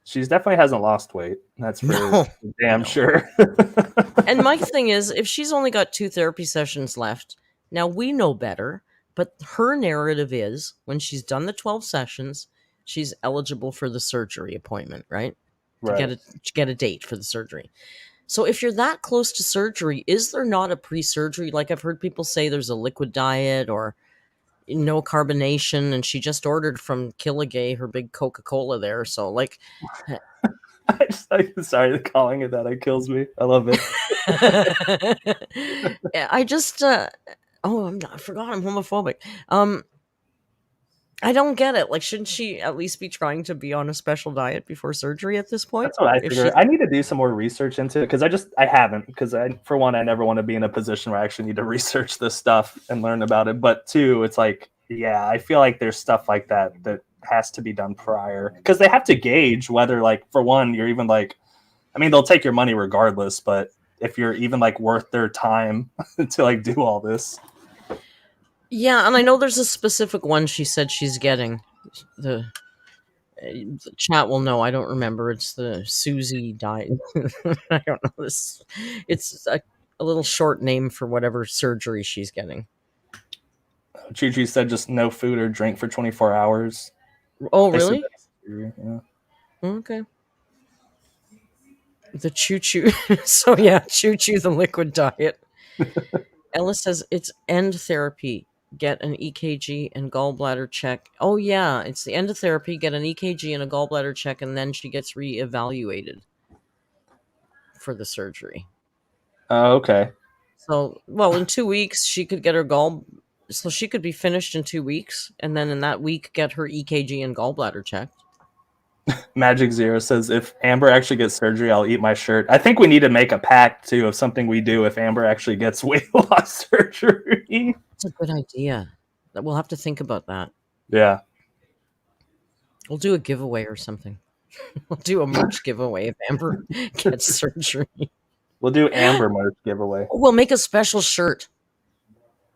She's definitely hasn't lost weight. That's for damn sure. And my thing is, if she's only got 2 therapy sessions left, now we know better, but her narrative is when she's done the 12 sessions, she's eligible for the surgery appointment, right? To get a date for the surgery. So if you're that close to surgery, is there not a pre-surgery? Like I've heard people say there's a liquid diet or no carbonation, and she just ordered from Killigay her big Coca-Cola there. So like, sorry, calling it that kills me. I love it. I just I forgot I'm homophobic. I don't get it. Like, shouldn't she at least be trying to be on a special diet before surgery at this point? That's what I figure. I need to do some more research into it because I haven't. Because for one, I never want to be in a position where I actually need to research this stuff and learn about it. But two, it's like, yeah, I feel like there's stuff like that has to be done prior because they have to gauge whether, like, for one, you're even like, I mean, they'll take your money regardless, but if you're even like worth their time to like do all this. Yeah, and I know there's a specific one she said she's getting. The chat will know. I don't remember. It's the Susie diet. I don't know this. It's a little short name for whatever surgery she's getting. Chi said just no food or drink for 24 hours. Oh, really? Yeah. Okay. The choo-choo. So yeah, choo-choo the liquid diet. Ella says it's end therapy. Get an EKG and gallbladder check. Oh yeah, it's the end of therapy. Get an EKG and a gallbladder check, and then she gets reevaluated for the surgery. Oh, okay. So, well, in 2 weeks she could get her so she could be finished in 2 weeks, and then in that week get her EKG and gallbladder checked. Magic Zero says if Amber actually gets surgery, I'll eat my shirt. I think we need to make a pact too of something we do if Amber actually gets weight loss surgery. That's a good idea. We'll have to think about that. Yeah. We'll do a giveaway or something. We'll do a merch giveaway if Amber gets surgery. We'll do Amber merch giveaway. We'll make a special shirt.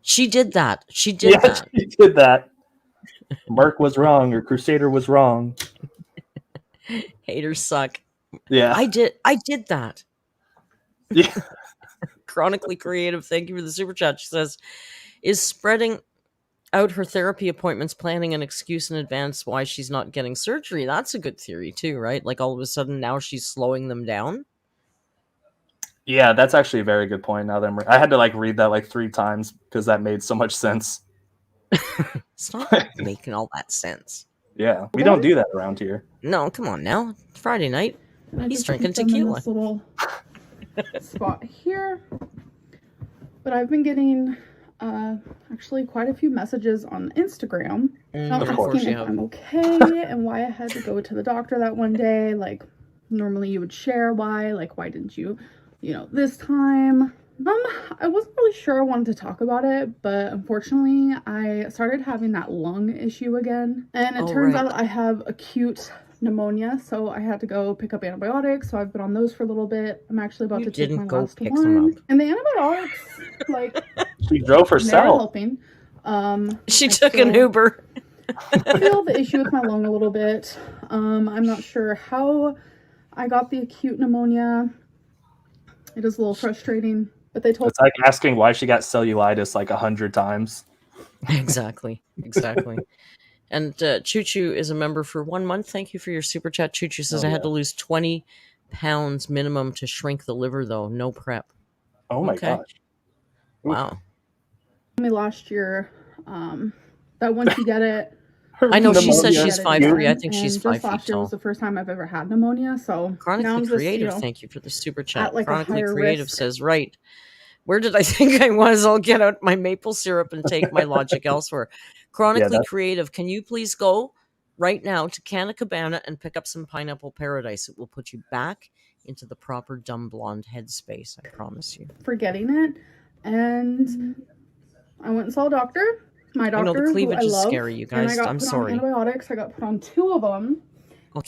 She did that. She did that. She did that. Merc was wrong or Crusader was wrong. Haters suck. Yeah. I did that. Yeah. Chronically Creative, thank you for the super chat. She says, is spreading out her therapy appointments planning an excuse in advance why she's not getting surgery? That's a good theory too, right? Like all of a sudden now she's slowing them down. Yeah, that's actually a very good point. Now that I had to like read that like 3 times because that made so much sense. It's not making all that sense. Yeah, we don't do that around here. No, come on now. It's Friday night. He's drinking tequila. This little spot here. But I've been getting actually quite a few messages on Instagram asking if I'm okay and why I had to go to the doctor that one day. Like, normally you would share why. Like, why didn't you, this time? I wasn't really sure I wanted to talk about it, but unfortunately, I started having that lung issue again. And it turns out I have acute pneumonia, so I had to go pick up antibiotics. So I've been on those for a little bit. I'm actually about to take my last one. And the antibiotics, like, she drove they're herself. helping. She took an Uber. I feel the issue with my lung a little bit. I'm not sure how I got the acute pneumonia. It is a little frustrating. But they told it's like asking why she got cellulitis like 100 times. Exactly. And Choo Choo is a member for 1 month. Thank you for your super chat. Choo Choo says I had to lose 20 pounds minimum to shrink the liver, though. No prep. Oh my gosh. Wow. me last year that once you get it, I know she says she's 5'3". I think she's 5 feet last year tall. was the first time I've ever had pneumonia. So Chronically Creative, thank you for the super chat. like Chronically Creative says, right. Where did I think I was? I'll get out my maple syrup and take my logic elsewhere. Chronically Creative, can you please go right now to Canna Cabana and pick up some Pineapple Paradise? It will put you back into the proper dumb blonde headspace. I promise you. Forgetting it. And I went and saw a doctor. My doctor, I know the cleavage who I is love, scary, you guys. And I got I'm put sorry. On antibiotics. I got put on 2 of them.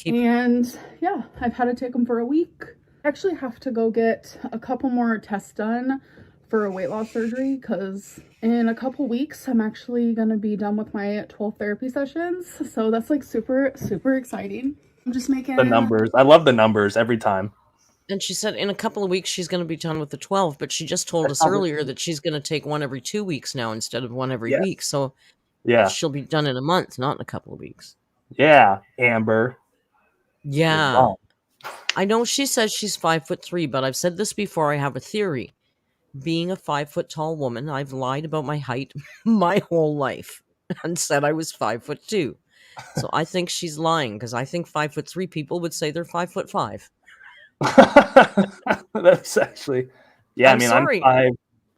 And yeah, I've had to take them for a week. I actually have to go get a couple more tests done for a weight loss surgery because in a couple weeks I'm actually going to be done with my 12 therapy sessions. So that's like super, super exciting. I'm just making the numbers. I love the numbers every time. And she said in a couple of weeks she's going to be done with the 12, but she just told us earlier that she's going to take one every 2 weeks now instead of one every week. So she'll be done in a month, not in a couple of weeks. Yeah, Amber. Yeah. I know she says she's 5'3", but I've said this before. I have a theory. Being a 5 foot tall woman, I've lied about my height my whole life and said I was 5'2". So I think she's lying because I think 5'3" people would say they're 5'5". That's actually, yeah. I'm sorry.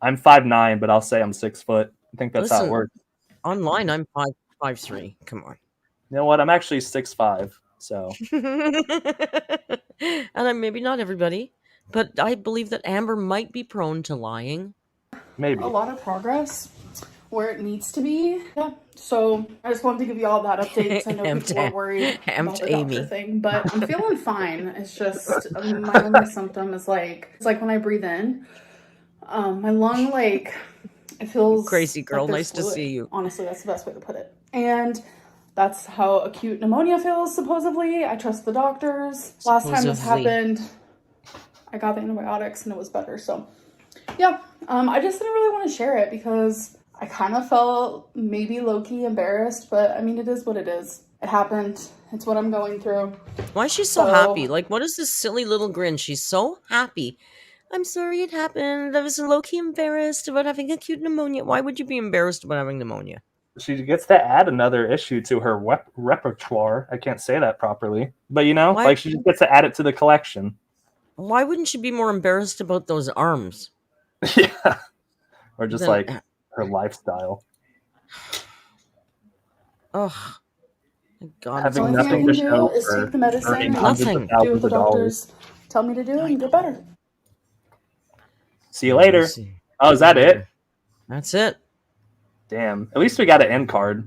I'm 5'9", but I'll say I'm 6 foot. I think that's how it works. Online, I'm 5'3". Come on. You know what? I'm actually 6'5". So, and I'm maybe not everybody, but I believe that Amber might be prone to lying. Maybe a lot of progress where it needs to be. Yeah. So I just wanted to give you all that update. I know people are worried about the doctor thing, but I'm feeling fine. It's just my only symptom is it's like when I breathe in, my lung it feels crazy girl. like nice fluid. To see you. Honestly, that's the best way to put it. And that's how acute pneumonia feels. Supposedly, I trust the doctors. Last time this happened, I got the antibiotics and it was better. So yeah, I just didn't really want to share it because I kind of felt maybe low-key embarrassed, but I mean, it is what it is. It happened. It's what I'm going through. Why is she so happy? Like, what is this silly little grin? She's so happy. I'm sorry it happened. I was low-key embarrassed about having acute pneumonia. Why would you be embarrassed about having pneumonia? She gets to add another issue to her repertoire. I can't say that properly. But, she just gets to add it to the collection. Why wouldn't she be more embarrassed about those arms? Yeah. Or just her lifestyle. Oh, God. Having nothing to show is for take the medicine, nothing. Do what the doctors tell me to do and get better. See you later. Oh, is that it? That's it. Damn. At least we got an end card.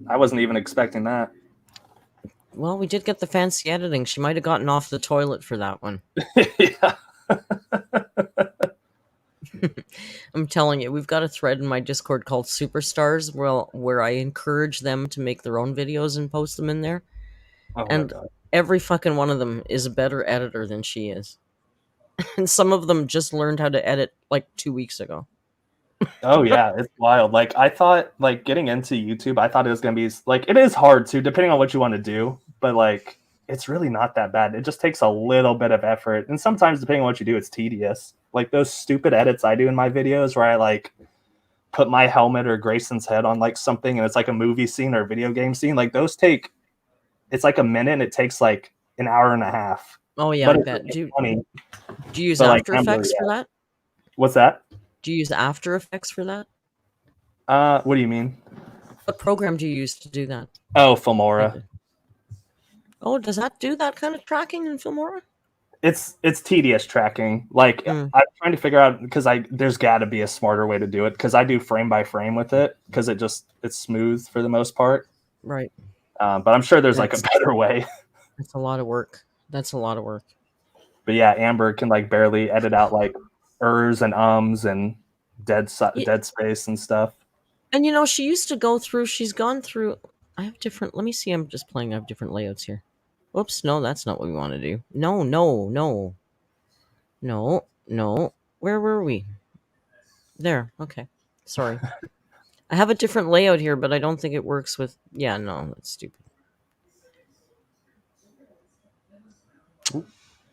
I wasn't even expecting that. Well, we did get the fancy editing. She might have gotten off the toilet for that one. Yeah. I'm telling you, we've got a thread in my Discord called Superstars where I encourage them to make their own videos and post them in there. Oh and every fucking one of them is a better editor than she is. And some of them just learned how to edit 2 weeks ago. Oh yeah, it's wild. I thought getting into YouTube, I thought it was going to be it is hard too, depending on what you want to do, but it's really not that bad. It just takes a little bit of effort. And sometimes depending on what you do, it's tedious. Those stupid edits I do in my videos where I put my helmet or Grayson's head on something and it's a movie scene or a video game scene. Those take, it's a minute and it takes an hour and a half. Oh yeah, I bet. Do you use After Effects for that? What's that? Do you use After Effects for that? What do you mean? What program do you use to do that? Oh, Filmora. Oh, does that do that kind of tracking in Filmora? It's tedious tracking. Like Mm. I'm trying to figure out because there's got to be a smarter way to do it because I do frame by frame with it because it's smooth for the most part. Right. But I'm sure there's like a That's better way. that's a lot of work. That's a lot of work. But yeah, Amber can like barely edit out like ers and ums and dead space and stuff. And she used to go through. She's gone through. I have different. Let me see. I'm just playing. I have different layouts here. Whoops. No, that's not what we want to do. No, no, no, no, no. Where were we? There. Okay. Sorry. I have a different layout here, but I don't think it works with. Yeah. No, that's stupid.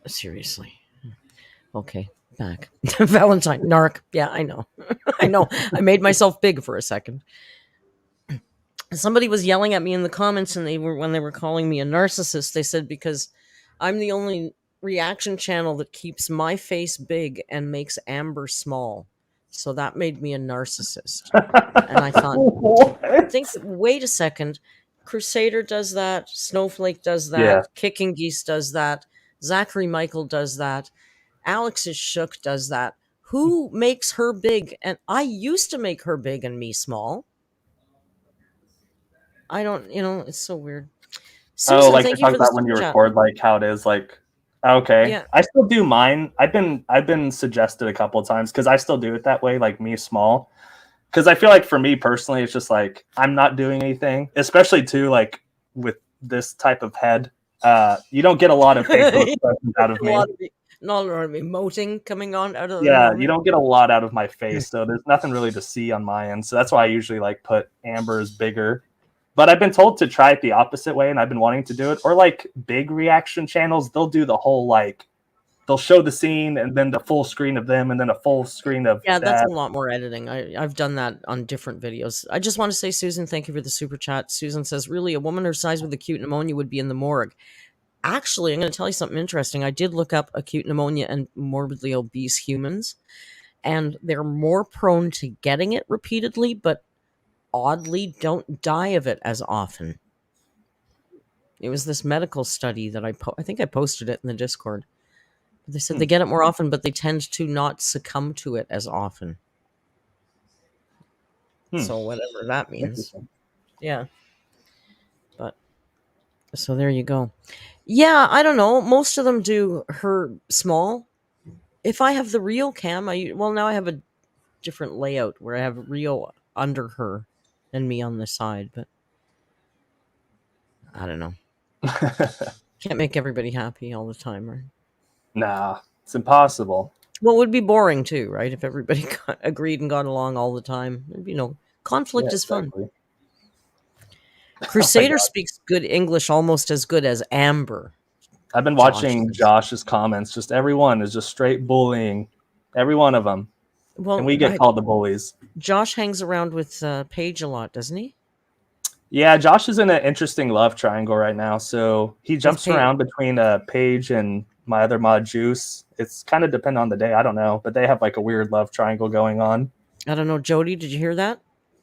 Seriously. Okay. Back. Valentine. Narc. Yeah, I know. I know. I made myself big for a second. Somebody was yelling at me in the comments, and when they were calling me a narcissist, they said because I'm the only reaction channel that keeps my face big and makes Amber small. So that made me a narcissist. And I thought, wait a second. Crusader does that. Snowflake does that. Yeah. Kicking Geese does that. Zachary Michael does that. Alex is Shook does that. Who makes her big? And I used to make her big and me small. I don't, it's so weird. Susan, like thank you're you talking for the about when you super chat. record, like how it is. Like, okay, Yeah. I still do mine. I've been suggested a couple of times because I still do it that way, like me small. Because I feel like for me personally, it's just like I'm not doing anything, especially too like with this type of head. You don't get a lot of facial expressions out of me. Not a lot of emoting coming on out of Yeah, you don't get a lot out of my face, so there's nothing really to see on my end. So that's why I usually like put Amber's bigger. But I've been told to try it the opposite way, and I've been wanting to do it. Or like big reaction channels, they'll do the whole like they'll show the scene and then the full screen of them and then a full screen of that's a lot more editing. I've done that on different videos. I just want to say, Susan, thank you for the super chat. Susan says, really, a woman her size with acute pneumonia would be in the morgue. Actually, I'm going to tell you something interesting. I did look up acute pneumonia and morbidly obese humans, and they're more prone to getting it repeatedly, but oddly don't die of it as often. It was this medical study that I think I posted it in the Discord. They said they get it more often, but they tend to not succumb to it as often. So whatever that means. Yeah. But so there you go. Yeah, I don't know. Most of them do her small. If I have the real cam, now I have a different layout where I have Rio under her and me on the side, but I don't know. Can't make everybody happy all the time, right? Nah, it's impossible. Well, it would be boring too, right? If everybody agreed and got along all the time. Conflict is fun. Crusader speaks good English almost as good as Amber. I've been watching Josh's comments. Just everyone is just straight bullying. Every one of them. Well, and we get called the bullies. Josh hangs around with Paige a lot, doesn't he? Yeah, Josh is in an interesting love triangle right now. So he jumps around between Paige and my other mod, Juice. It's kind of depend on the day. I don't know. But they have like a weird love triangle going on. I don't know. Jody, did you hear that?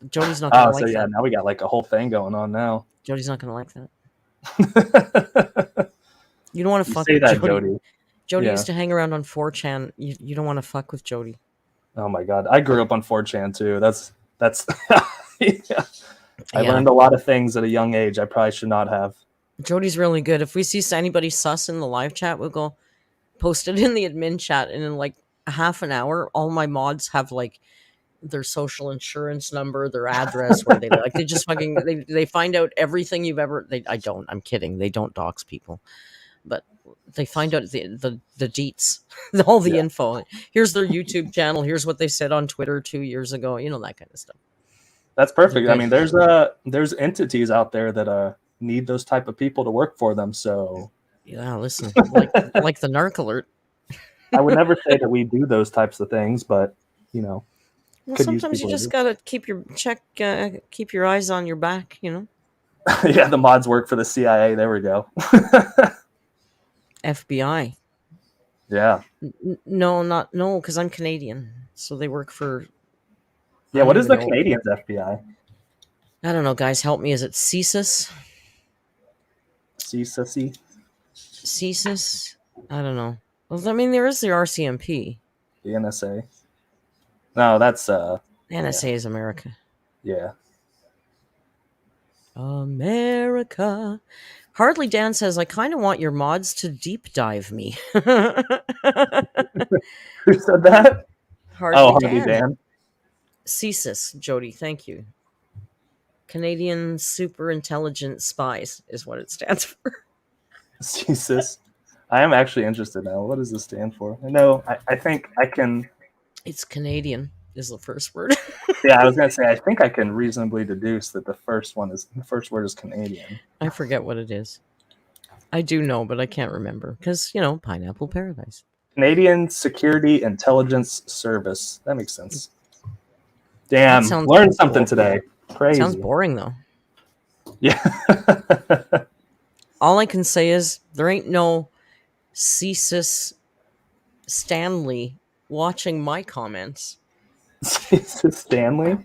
Jody's not going to like that. So yeah, now we got like a whole thing going on now. Jody's not going to like that. You don't want to fuck with Jody. Jody used to hang around on 4chan. You don't want to fuck with Jody. Oh my god, I grew up on 4chan too. That's yeah. I learned a lot of things at a young age I probably should not have. Jody's really good. If we see anybody sus in the live chat, we'll go post it in the admin chat, and in like a half an hour, all my mods have like their social insurance number, their address, where they like. They just fucking they find out everything you've ever. I'm kidding. They don't dox people, but they find out the deets, all the info. Here's their YouTube channel. Here's what they said on Twitter 2 years ago. That kind of stuff. That's perfect. I mean, there's entities out there that need those type of people to work for them. So yeah, listen, like the Narc Alert. I would never say that we do those types of things, but well, sometimes you just gotta keep your eyes on your back. Yeah, the mods work for the CIA. There we go. FBI. Yeah. No, because I'm Canadian, so they work for. Yeah, what is the Canadians FBI? I don't know, guys. Help me. Is it CSIS? CSIS? CSIS? I don't know. Well, I mean, there is the RCMP. The NSA. No, that's NSA is America. yeah. America. Hardly Dan says, I kind of want your mods to deep dive me. Who said that? Hardly Hardy Dan. Dan. CSIS, Jody, thank you. Canadian Super Intelligent Spies is what it stands for. Jesus. I am actually interested now. What does this stand for? No, I think I can. It's Canadian is the first word. Yeah, I was gonna say I think I can reasonably deduce that the first word is Canadian. I forget what it is. I do know, but I can't remember because Pineapple Paradise. Canadian Security Intelligence Service. That makes sense. Damn, sounds learned something today. Crazy. Sounds boring though. Yeah. All I can say is there ain't no CSIS Stanley watching my comments. CSIS Stanley?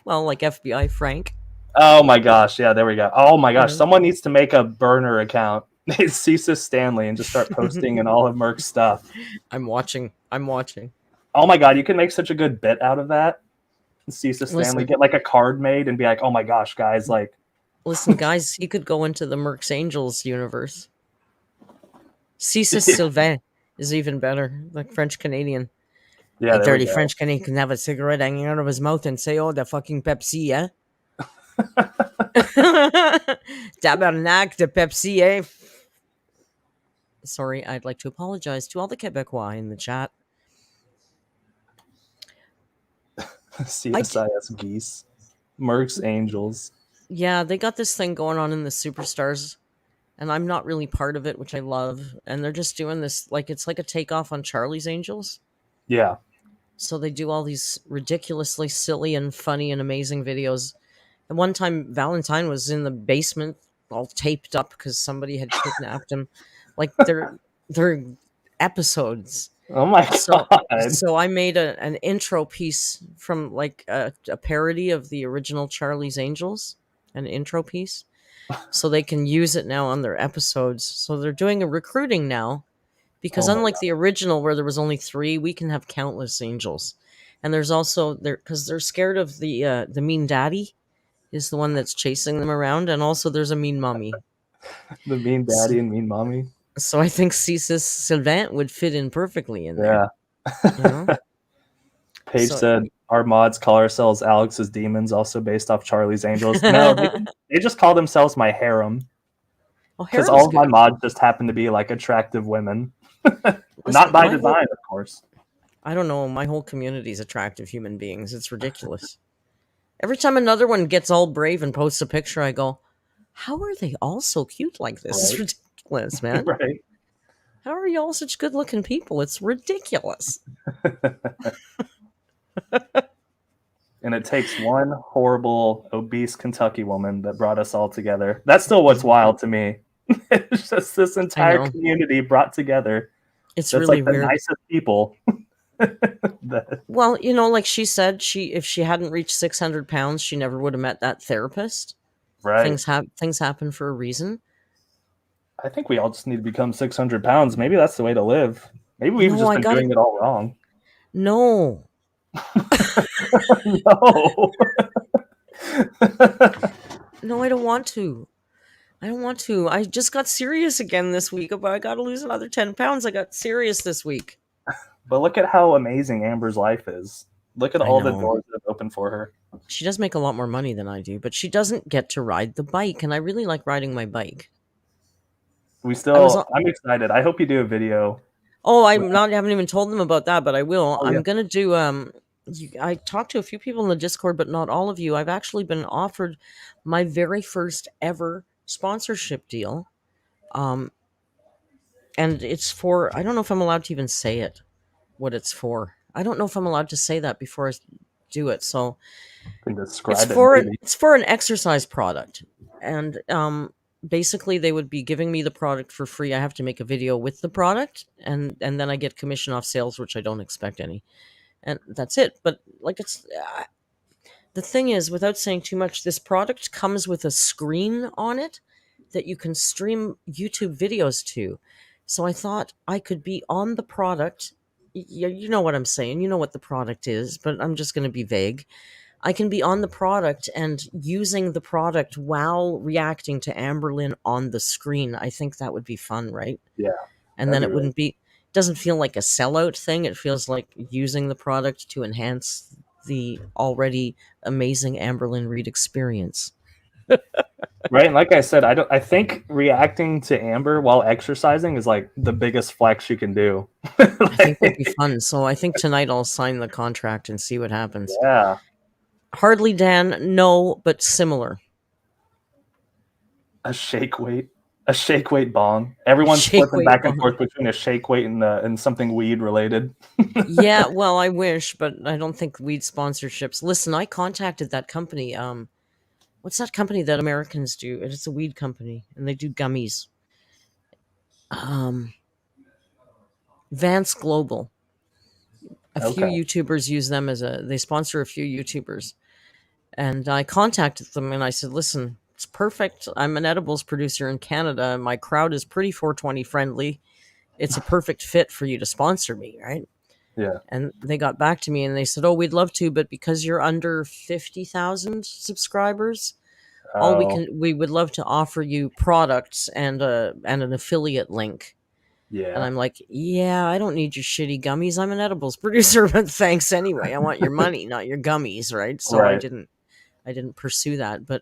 Well, like FBI Frank. Oh my gosh, yeah, there we go. Oh my gosh, Yeah. someone needs to make a burner account. CSIS Stanley and just start posting in all of Merc's stuff. I'm watching. Oh my god, you can make such a good bit out of that. CSIS Stanley, Listen. get like a card made and be like, oh my gosh, guys, like Listen, guys, he could go into the Merc's Angels universe. CSIS Sylvain is even better, like French Canadian. yeah, A there we dirty go. French Canadian can have a cigarette hanging out of his mouth and say, "Oh, the fucking Pepsi, eh?" Tabarnak, the Pepsi, eh? Sorry, I'd like to apologize to all the Quebecois in the chat. CSIS Geese. Merc's Angels. Yeah, they got this thing going on in the Superstars, and I'm not really part of it, which I love. And they're just doing this, like, it's like a takeoff on Charlie's Angels. Yeah. So they do all these ridiculously silly and funny and amazing videos. And one time, Valentine was in the basement, all taped up because somebody had kidnapped him. Like, they're episodes. Oh my god. So I made an intro piece from like a parody of the original Charlie's Angels, an intro piece, so they can use it now on their episodes. So they're doing a recruiting now, because Oh my unlike the original where there was only 3, we can have countless angels. And there's also because they're scared of the mean daddy is the one that's chasing them around, and also there's a mean mommy. The mean daddy and mean mommy. So I think CSIS Sylvain would fit in perfectly in there. Yeah. You know? Paige So- said our mods call ourselves Alex's Demons, also based off Charlie's Angels. No, they just call themselves my harem. Oh, Because Harold's all of my good. mods just happen to be like attractive women. Listen, Not by my design, whole- of course. I don't know. My whole community is attractive human beings. It's ridiculous. Every time another one gets all brave and posts a picture, I go, how are they all so cute like this? It's Right. ridiculous, man. Right. How are you all such good looking people? It's ridiculous. And it takes one horrible, obese Kentucky woman that brought us all together. That's still what's wild to me. It's just this entire know. community brought together. It's That's really like the weird. nicest people. That- Well, like she said, if she hadn't reached 600 pounds, she never would have met that therapist. right. Things happen for a reason. I think we all just need to become 600 pounds. Maybe that's the way to live. Maybe we've No, just I been gotta- doing it all wrong. No. No. No, I don't want to. I just got serious again this week, but I got to lose another 10 pounds. I got serious this week. But look at how amazing Amber's life is. Look at I all the know. doors that have opened for her. She does make a lot more money than I do, but she doesn't get to ride the bike, and I really like riding my bike. We I still, was on- I'm excited. I hope you do a video. Oh, I haven't even told them about that, but I will. Oh, yeah. I'm gonna do. I talked to a few people in the Discord, but not all of you. I've actually been offered my very first ever sponsorship deal, and it's for. I don't know if I'm allowed to even say it. What it's for? I don't know if I'm allowed to say that before I do it. So You can describe it's it. for maybe. it's for an exercise product, and basically they would be giving me the product for free. I have to make a video with the product, and then I get commission off sales, which I don't expect any, and that's it. But like it's the thing is, without saying too much, this product comes with a screen on it that you can stream YouTube videos to. So I thought I could be on the product. You know what I'm saying. You know what the product is, but I'm just going to be vague. I can be on the product and using the product while reacting to Amberlynn on the screen. I think that would be fun, right? Yeah, And that'd then be it really. wouldn't be, doesn't feel like a sellout thing. It feels like using the product to enhance the already amazing Amberlynn Reed experience. Right, and like I said, I think reacting to Amber while exercising is like the biggest flex you can do. I think that'd be Like, fun. So I think tonight I'll sign the contract and see what happens. yeah, Hardly Dan, no, but similar. a shake weight, a shake weight bong. Everyone's Shake flipping weight back and bong. forth between a shake weight and something weed related. Yeah, well, I wish, but I don't think weed sponsorships. Listen, I contacted that company. What's that company that Americans do? It's a weed company, and they do gummies. Um, Vance Global. A few Okay. YouTubers use them as a. They sponsor a few YouTubers, and I contacted them and I said, "Listen, it's perfect. I'm an edibles producer in Canada, and my crowd is pretty 420 friendly. It's a perfect fit for you to sponsor me, right?" Yeah. And they got back to me and they said, "Oh, we'd love to, but because you're under 50,000 subscribers, Oh, we would love to offer you products and an affiliate link." And yeah. I'm like, "Yeah, I don't need your shitty gummies. I'm an edibles producer, but thanks anyway. I want your money, not your gummies, right?" So Right. I didn't pursue that, but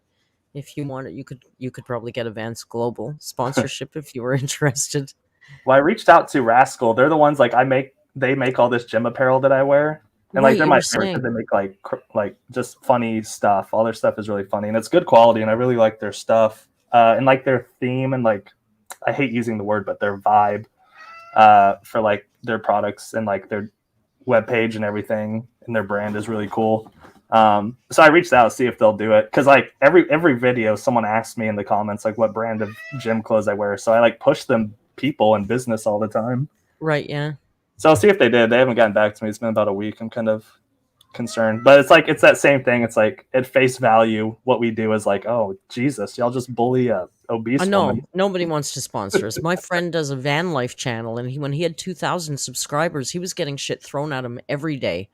if you want it, you could probably get Advanced Global sponsorship if you were interested. Well, I reached out to Rascal. They're the ones like they make all this gym apparel that I wear. And like Right, they're you my were favorite because saying. they make like just funny stuff. All their stuff is really funny and it's good quality and I really like their stuff. And like their theme and like I hate using the word, but their vibe for like their products and like their webpage and everything and their brand is really cool. So I reached out to see if they'll do it because like every video someone asks me in the comments like what brand of gym clothes I wear. So I like push them people in business all the time. Right, yeah. So I'll see if they did. They haven't gotten back to me. It's been about a week. I'm kind of concerned, but it's like it's that same thing. It's like at face value, what we do is like, oh Jesus, y'all just bully a obese No, woman. nobody wants to sponsor us. My friend does a van life channel, and when he had 2,000 subscribers, he was getting shit thrown at him every day.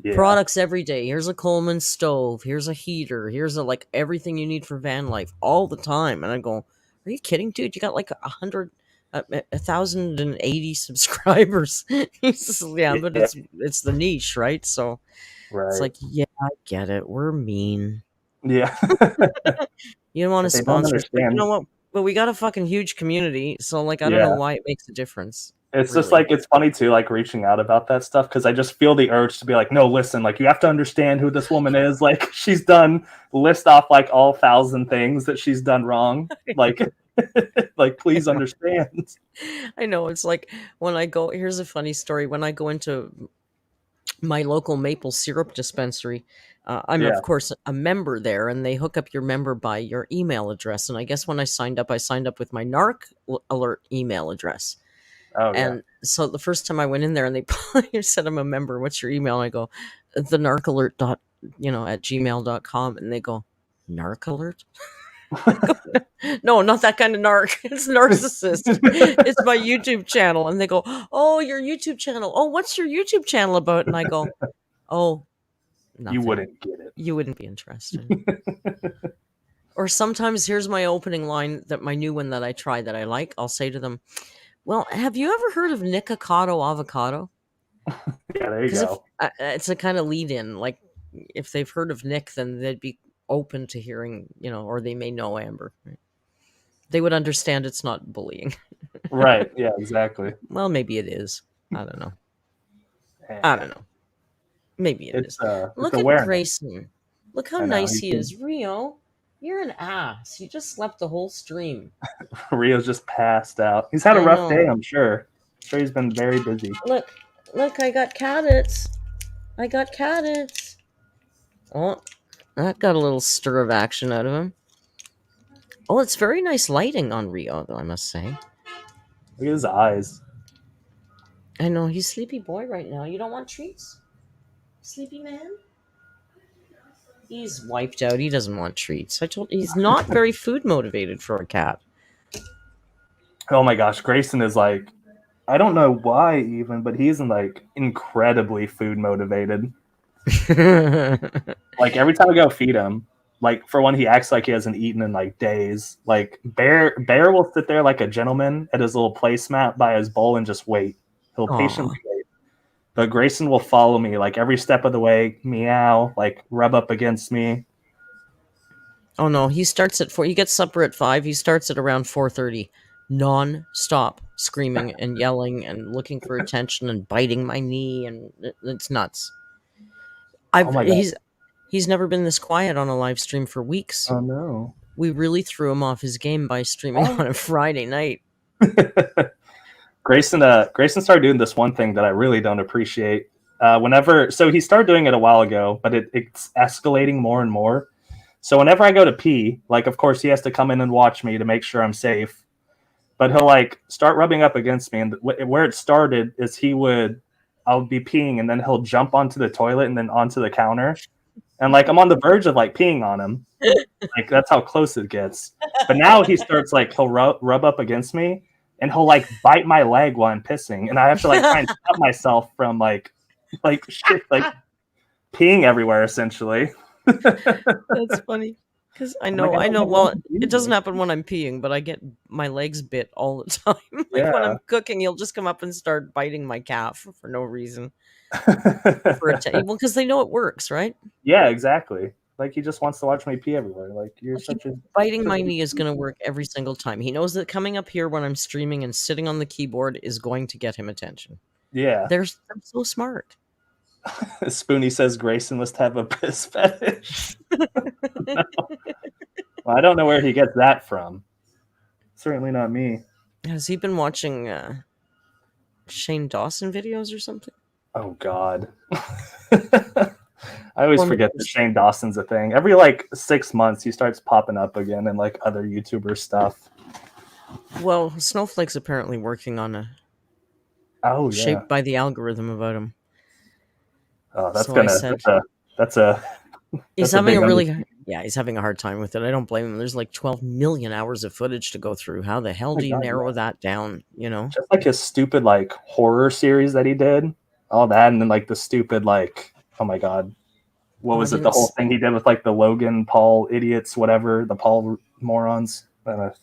Yeah, Products every day. Here's a Coleman stove. Here's a heater. Here's a like everything you need for van life all the time. And I go, "Are you kidding, dude? You got like 1,080 subscribers." He's just, yeah, but yeah, it's the niche, right? So it's right, like, yeah, I get it. We're mean. yeah. You don't want to But they don't sponsor us, but you know understand. what? But we got a fucking huge community, so like I don't know Yeah. why it makes a difference, It's just really. like it's funny too, like reaching out about that stuff because I just feel the urge to be like, no, listen, like you have to understand who this woman is. Like she's done list off like all 1,000 things that she's done wrong. Like, like please understand. I know it's like when I go. Here's a funny story. When I go into my local maple syrup dispensary, I'm Yeah. of course a member there, and they hook up your member by your email address. And I guess when I signed up with my narc alert email address. Oh yeah. And so the first time I went in there and they said, "I'm a member. What's your email?" And I go, "The narcalert dot, at gmail.com." And they go, "Narc alert?" No, not that kind of narc. It's narcissist. It's my YouTube channel. And they go, "Oh, your YouTube channel. Oh, what's your YouTube channel about?" And I go, "Oh, You nothing. wouldn't get it. You wouldn't be interested." Or sometimes here's my opening line, that my new one that I try that I like. I'll say to them, "Well, have you ever heard of Nikocado avocado?" Yeah, there you Because if go. it's a kind of lead in, like if they've heard of Nick, then they'd be open to hearing, or they may know Amber. Right? They would understand it's not bullying. Right. Yeah, exactly. Well, maybe it is. I don't know. I Yeah. don't know. Maybe it is. It's Look at awareness. Grayson. Look how I know. nice he is. Rio, you're an ass. You just slept the whole stream. Rio's just passed out. He's had a I rough know. day, I'm sure. I'm sure he's been very busy. Look, look, I got cadets. I got cadets. Oh, that got a little stir of action out of him. Oh, it's very nice lighting on Rio, though, I must say. Look at his eyes. I know, he's sleepy boy right now. You don't want treats? Sleepy man? He's wiped out. He doesn't want treats. He's not very food motivated for a cat. Oh my gosh, Grayson is like, I don't know why even, but he's like incredibly food motivated. Like every time I go feed him, like for one, he acts like he hasn't eaten in like days. Like Bear will sit there like a gentleman at his little placemat by his bowl and just wait. He'll Aw. patiently wait. But Grayson will follow me like every step of the way, meow, like rub up against me. Oh no, he starts at 4. He gets supper at 5. He starts at around 4:30, non-stop screaming and yelling and looking for attention and biting my knee, and it's nuts. Oh I've my god. he's never been this quiet on a live stream for weeks. Oh no. We really threw him off his game by streaming on a Friday night. Grayson started doing this one thing that I really don't appreciate. So he started doing it a while ago, but it's escalating more and more. So whenever I go to pee, like of course he has to come in and watch me to make sure I'm safe. But he'll like start rubbing up against me, and where it started is I'll be peeing, and then he'll jump onto the toilet and then onto the counter, and like I'm on the verge of like peeing on him. Like that's how close it gets. But now he starts like he'll rub up against me, and he'll like bite my leg while I'm pissing, and I have to like try and stop myself from like shit, like peeing everywhere essentially. That's funny. Because I know. Well, it doesn't happen. happen when I'm peeing, but I get my legs bit all the time. Like when Yeah. I'm cooking, he'll just come up and start biting my calf for no reason. Well, because they know it works, right? Yeah, exactly. Like he just wants to watch me pee everywhere. Like you're such a Biting my knee is going to work every single time. He knows that coming up here when I'm streaming and sitting on the keyboard is going to get him attention. yeah. They're so smart. Spoonie says Grayson must have a piss fetish. No. Well, I don't know where he gets that from. Certainly not me. Has he been watching Shane Dawson videos or something? Oh God. I always forget that Shane Dawson's a thing. Every like 6 months he starts popping up again in like other YouTuber stuff. Well, Snowflake's apparently working on a shaped by the algorithm about him. Oh, he's having he's having a hard time with it. I don't blame him. There's like 12 million hours of footage to go through. How the hell do you narrow that down, you know? Just like his stupid like horror series that he did. All that, and then like the stupid like, oh my God. What was it? The whole thing he did with like the Logan Paul idiots, whatever, the Paul morons. That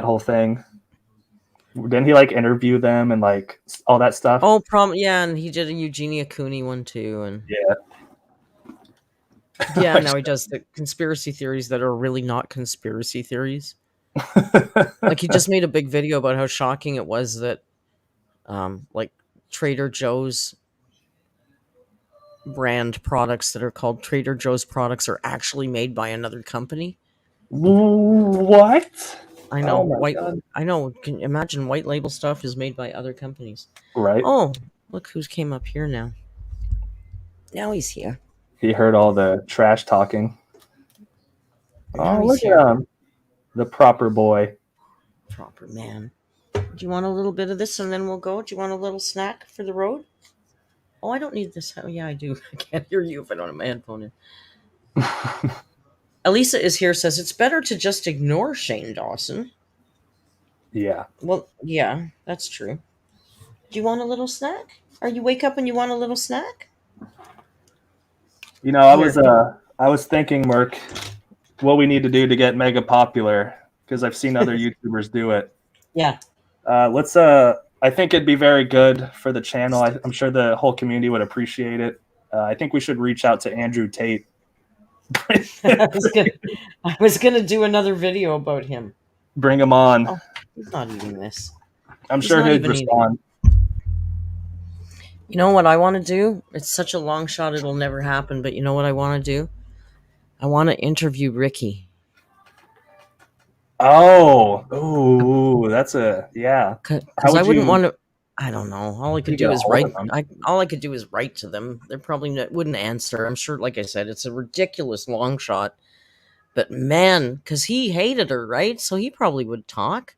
whole thing. Didn't he like interview them and like all that stuff? Oh, and he did a Eugenia Cooney one too, and yeah. Now he does the conspiracy theories that are really not conspiracy theories. Like he just made a big video about how shocking it was that, like Trader Joe's brand products that are called Trader Joe's products are actually made by another company. What? I know. I know. Can you imagine white label stuff is made by other companies? Right. Oh, look who's came up here now. Now he's here. He heard all the trash talking. Now look at him. The proper boy. Proper man. Do you want a little bit of this and then we'll go? Do you want a little snack for the road? Oh, I don't need this. Oh, yeah, I do. I can't hear you if I don't have my headphone in. Elisa is here, says it's better to just ignore Shane Dawson. Yeah. Well, yeah, that's true. Do you want a little snack? Or you wake up and you want a little snack? You know, I was thinking, Merc, what we need to do to get mega popular, because I've seen other YouTubers do it. Yeah. I think it'd be very good for the channel. I'm sure the whole community would appreciate it. I think we should reach out to Andrew Tate. I was gonna do another video about him. Bring him on. Oh, he's not eating this. I'm sure he'd respond. You know what I want to do? It's such a long shot, it'll never happen. But you know what I want to do? I want to interview Ricky. Oh, that's Because I wouldn't want to. I don't know. All I could do is write. All I could do is write to them. They probably wouldn't answer. I'm sure. Like I said, it's a ridiculous long shot. But man, because he hated her, right? So he probably would talk.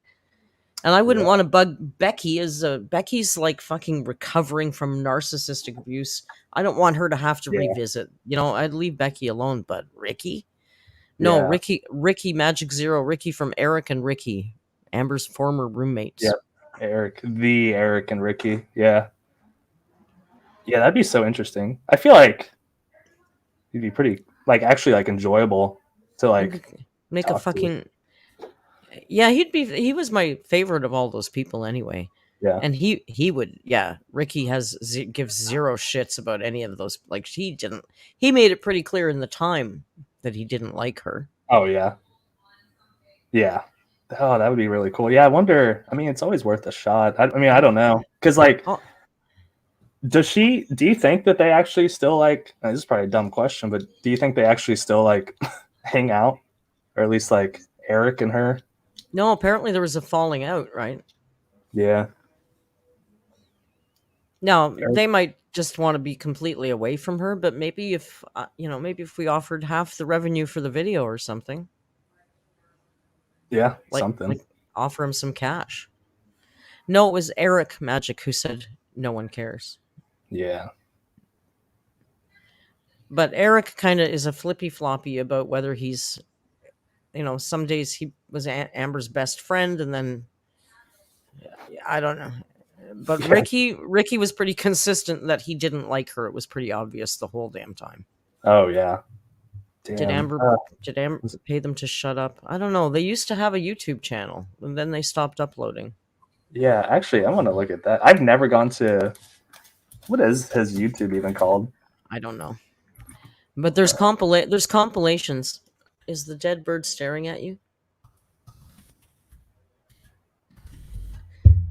And I wouldn't want to bug Becky. Becky's like fucking recovering from narcissistic abuse. I don't want her to have to revisit. You know, I'd leave Becky alone. But Ricky, no, Ricky Magic Zero, Ricky from Eric and Ricky. Amber's former roommates. Yeah, Eric and Ricky. Yeah, that'd be so interesting. I feel like it'd be pretty actually enjoyable to Make a talk to. fucking yeah. He was my favorite of all those people anyway. Yeah. And he would Ricky gives zero shits about any of those. Like he made it pretty clear in the time that he didn't like her. Oh yeah. Yeah. Oh, that would be really cool. Yeah, I wonder. I mean, it's always worth a shot. I mean, I don't know, because Oh, do you think that they actually still this is probably a dumb question, but do you think they actually still hang out, or at least Eric and her? no, apparently there was a falling out, right? Yeah. Now they might just want to be completely away from her, but maybe if maybe if we offered half the revenue for the video or something. Yeah, something. Offer him some cash. No, it was Eric Magic who said no one cares. Yeah. But Eric kind of is a flippy floppy about whether he's, some days he was Amber's best friend, and then I don't know. But Yeah. Ricky was pretty consistent that he didn't like her. It was pretty obvious the whole damn time. Oh yeah. Damn. Did Amber pay them to shut up? I don't know. They used to have a YouTube channel, and then they stopped uploading. Yeah, actually, I want to look at that. I've never gone to. What is his YouTube even called? I don't know. But there's compilations. Is the dead bird staring at you?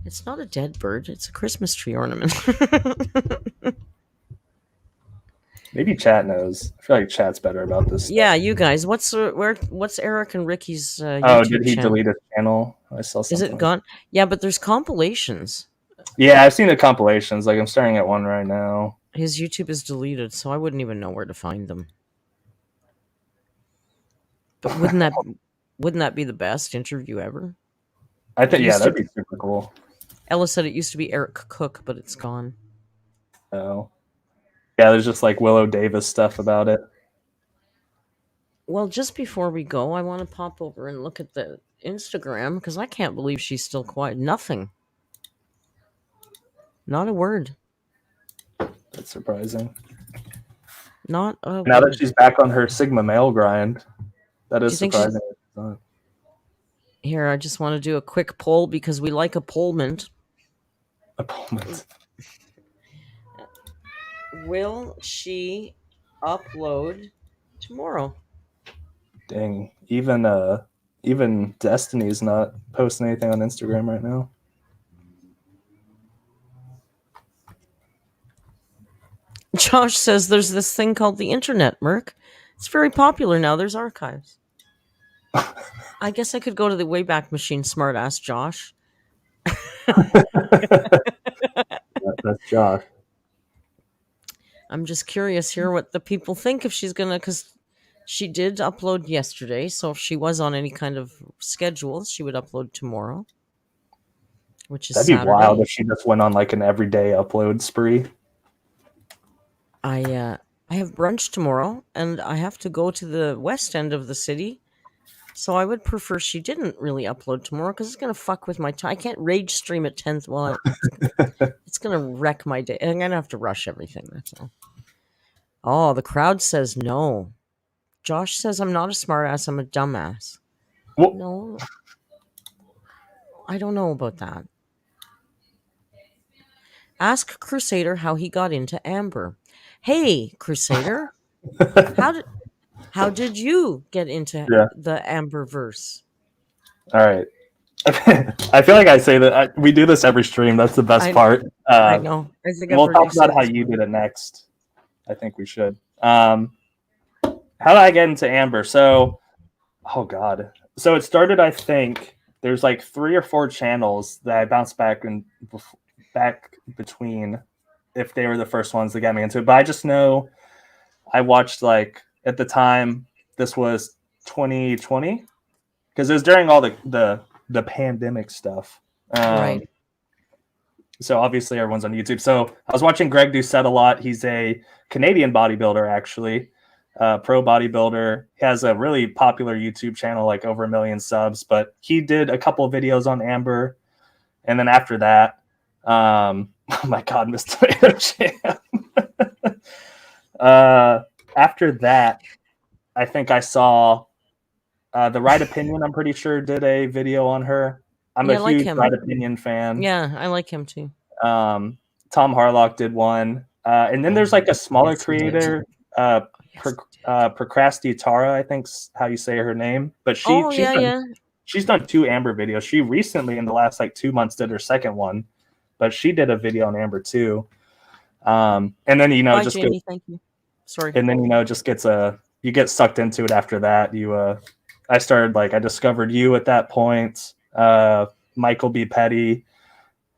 It's not a dead bird. It's a Christmas tree ornament. Maybe chat knows. I feel like chat's better about this. Yeah, you guys. What's Eric and Ricky's YouTube Oh, did he channel? delete his channel? I saw something. Is it gone? Yeah, but there's compilations. Yeah, I've seen the compilations. I'm staring at one right now. His YouTube is deleted, so I wouldn't even know where to find them. But wouldn't that be the best interview ever? I think that'd be super cool. Ella said it used to be Eric Cook, but it's gone. Oh. Yeah, there's just Willow Davis stuff about it. Well, just before we go, I want to pop over and look at the Instagram, because I can't believe she's still quiet. Nothing. Not a word. That's surprising. Not a now word. That she's back on her Sigma male grind, that is surprising. Here, I just want to do a quick poll because we like a pollment. A pollment. Will she upload tomorrow? Dang, even Destiny's not posting anything on Instagram right now. Josh says there's this thing called the internet, Merc. It's very popular now. There's archives. I guess I could go to the Wayback Machine, smartass Josh. That's Josh. I'm just curious here what the people think if she's gonna, because she did upload yesterday, so if she was on any kind of schedule, she would upload tomorrow, which is That'd be Saturday. wild if she just went on an everyday upload spree. I have brunch tomorrow, and I have to go to the west end of the city, so I would prefer she didn't really upload tomorrow because it's gonna fuck with my time. I can't rage stream at 10th. Well, it's gonna wreck my day. I'm gonna have to rush everything. That's all. Oh, the crowd says no. Josh says I'm not a smartass. I'm a dumbass. Well, no, I don't know about that. Ask Crusader how he got into Amber. Hey, Crusader, how did you get into the Amberverse? All right. I feel like I say that we do this every stream. That's the best part. I know. I think we'll talk about how you did it next. I think we should. How did I get into Amber? So, oh god. So it started. I think there's 3 or 4 channels that I bounced back between, if they were the first ones that got me into it. But I just know I watched at the time, this was 2020, because it was during all the pandemic stuff. Right. So obviously everyone's on YouTube. So I was watching Greg Doucette a lot. He's a Canadian bodybuilder, actually. pro bodybuilder. He has a really popular YouTube channel, like over 1 million subs, but he did a couple of videos on Amber. And then after that, oh my God, Miss Tomato Jam. After that, I think I saw The Right Opinion, I'm pretty sure, did a video on her. I'm Yeah, a I like huge him. Right Opinion fan. Yeah, I like him too. Tom Harlock did one. And then there's like a smaller Yes, he did. creator, Procrastitara, I think's how you say her name. But she's done 2 Amber videos. She recently, in the last like 2 months, did her second one, but she did a video on Amber too. And then Bye, Jamie. Thank you. Sorry. And then just gets you get sucked into it after that. I started I discovered you at that point, Michael B. Petty,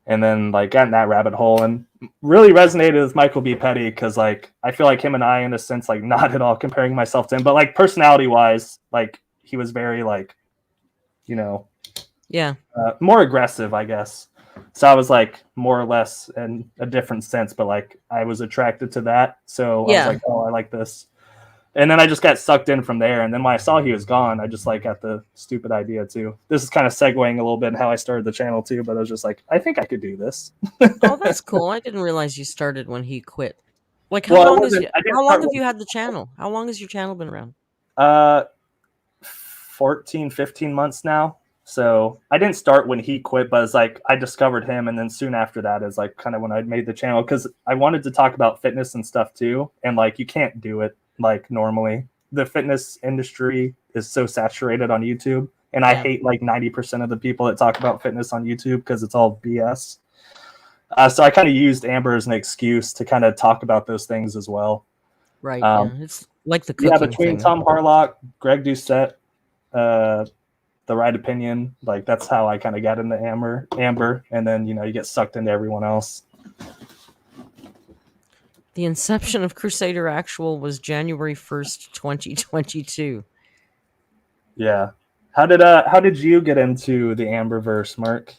and then got in that rabbit hole and really resonated with Michael B. Petty because I feel like him and I, in a sense, not at all comparing myself to him, but personality wise, he was very more aggressive, I guess. So I was more or less in a different sense, but I was attracted to that. So I was like, oh, I like this. And then I just got sucked in from there. And then when I saw he was gone, I just got the stupid idea too. This is kind of segueing a little bit in how I started the channel too, but I was just I think I could do this. Oh, that's cool. I didn't realize you started when he quit. How long have you had the channel? How long has your channel been around? 14, 15 months now. So I didn't start when he quit, but it's I discovered him, and then soon after that is kind of when I made the channel, because I wanted to talk about fitness and stuff too, and you can't do it normally. The fitness industry is so saturated on YouTube, and I hate 90% of the people that talk about fitness on YouTube because it's all BS. So I kind of used Amber as an excuse to kind of talk about those things as well. Right. It's like the cooking between thing. Tom Harlock, Greg Doucette, The Right Opinion, that's how I kind of got into Amber, and then you get sucked into everyone else. The inception of Crusader Actual was January 1st, 2022. Yeah. How did you get into the Amberverse, Mark?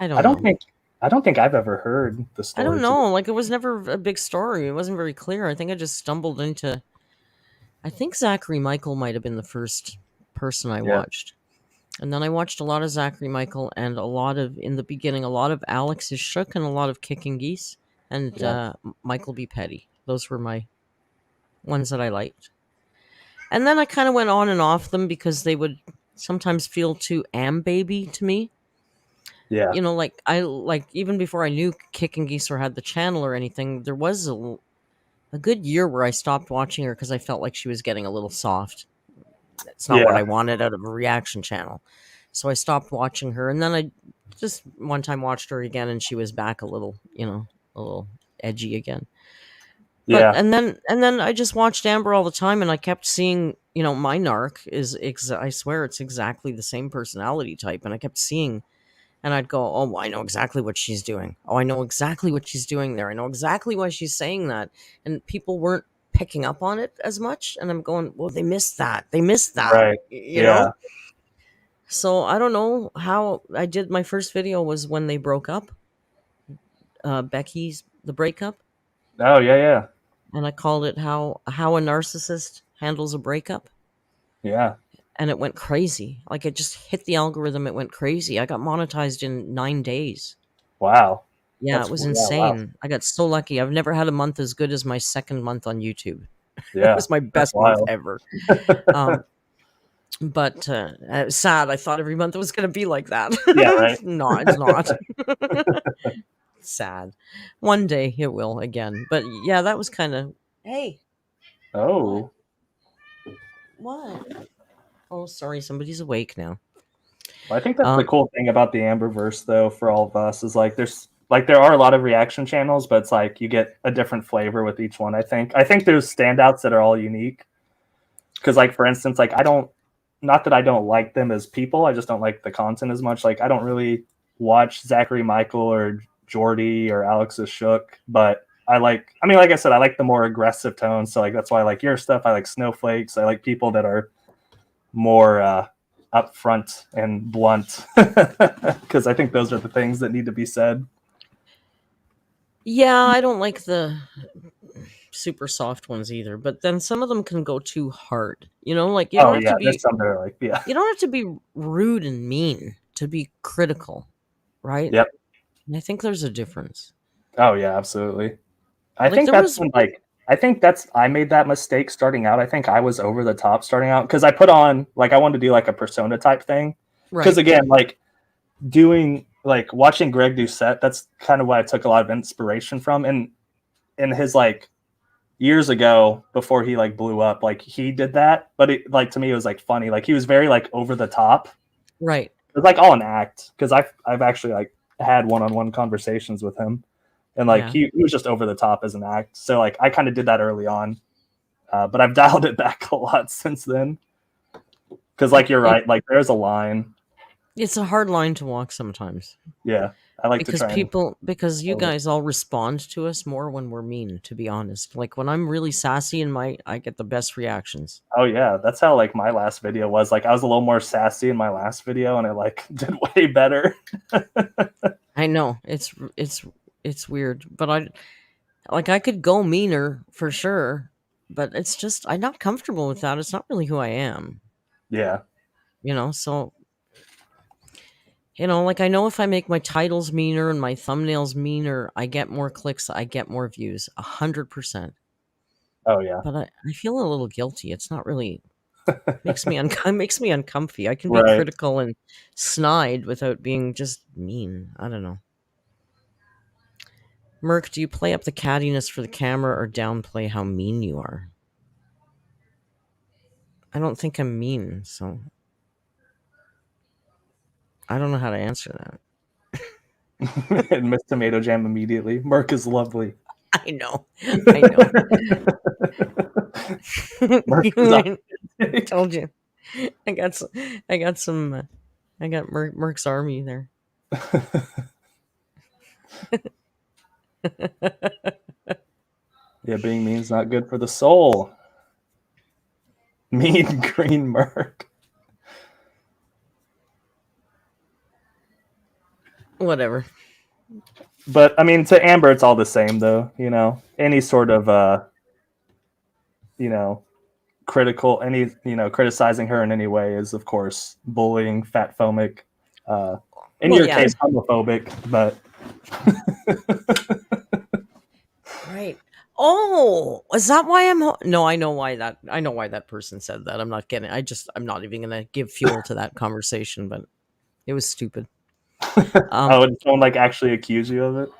I don't think I've ever heard the story. I don't know. It was never a big story. It wasn't very clear. I think I just stumbled into. I think Zachary Michael might have been the first person I watched. And then I watched a lot of Zachary Michael and in the beginning, a lot of Alex is Shook and a lot of Kicking Geese and Michael B. Petty. Those were my ones that I liked. And then I kind of went on and off them because they would sometimes feel too baby to me. Yeah. Even before I knew Kicking Geese or had the channel or anything, there was a good year where I stopped watching her because I felt like she was getting a little soft. It's not what I wanted out of a reaction channel. So I stopped watching her. And then I just one time watched her again and she was back a little edgy again. But, and then I just watched Amber all the time and I kept seeing, my narc I swear it's exactly the same personality type. And I kept seeing, and I'd go, oh, I know exactly what she's doing. Oh, I know exactly what she's doing there. I know exactly why she's saying that. And people weren't picking up on it as much, and I'm going, well, they missed that, right? You know. So I don't know how I did. My first video was when they broke up, Becky's the breakup. Oh yeah. And I called it how a narcissist handles a breakup. Yeah. And it went crazy. It just hit the algorithm. It went crazy. I got monetized in 9 days. Wow. Yeah, it was insane. Wow. I got so lucky. I've never had a month as good as my second month on YouTube. Yeah, it was my best month ever. But sad. I thought every month it was going to be like that. Yeah, right. No, it's not. Sad. One day it will again. But yeah, that was kind of. Hey. Oh. What? Oh, sorry. Somebody's awake now. Well, I think that's the cool thing about the Amberverse, though, for all of us, is there are a lot of reaction channels, but it's you get a different flavor with each one. I think there's standouts that are all unique. Because for instance, not that I don't like them as people, I just don't like the content as much. I don't really watch Zachary Michael or Jordy or Alex is Shook, but like I said, I like the more aggressive tone. So that's why I like your stuff. I like Snowflakes. I like people that are more upfront and blunt, because I think those are the things that need to be said. Yeah, I don't like the super soft ones either, but then some of them can go too hard. You know, like you Oh don't have yeah, to there's be some that are like, yeah. you don't have to be rude and mean to be critical, right? Yep. And I think there's a difference. Oh yeah, absolutely. I Like think there that's was when I made that mistake starting out. I think I was over the top starting out because I put on like I wanted to do like a persona type thing. Because right. again, like doing like watching Greg do set, that's kind of what I took a lot of inspiration from. And in his like years ago before he like blew up, like he did that, but it like to me it was like funny. Like he was very like over the top. Right. It was like all an act because I've actually like had one-on-one conversations with him. And like Yeah. he was just over the top as an act. So like I kind of did that early on. But I've dialed it back a lot since then. Because like you're right, like there's a line. It's a hard line to walk sometimes. Yeah. I like to Because try and because you hold it. guys all respond to us more when we're mean, to be honest. Like when I'm really sassy I get the best reactions. Oh yeah, that's how like my last video was. Like I was a little more sassy in my last video and it like did way better. I know. It's weird, but I could go meaner for sure, but it's just I'm not comfortable with that. It's not really who I am, Yeah. you know? So, like I know if I make my titles meaner and my thumbnails meaner, I get more clicks, I get more views, 100%. Oh yeah. But I feel a little guilty. It's not really makes me makes me uncomfy. I can be Right. critical and snide without being just mean. I don't know. Merc, do you play up the cattiness for the camera or downplay how mean you are? I don't think I'm mean, so I don't know how to answer that. And Miss Tomato Jam immediately. Merc is lovely. I know. I know. Merc is I told you. I got Merc's army there. Yeah, being mean is not good for the soul. Mean green Merc. Whatever. But I mean, to Amber, it's all the same, though. You know, any sort of, critical, criticizing her in any way is, of course, bullying, fat phobic. In your case, homophobic, but. Right. Oh, is that why I'm? No, I know why that person said that. I'm not getting. I'm not even gonna give fuel to that conversation. But it was stupid. Did someone like actually accuse you of it?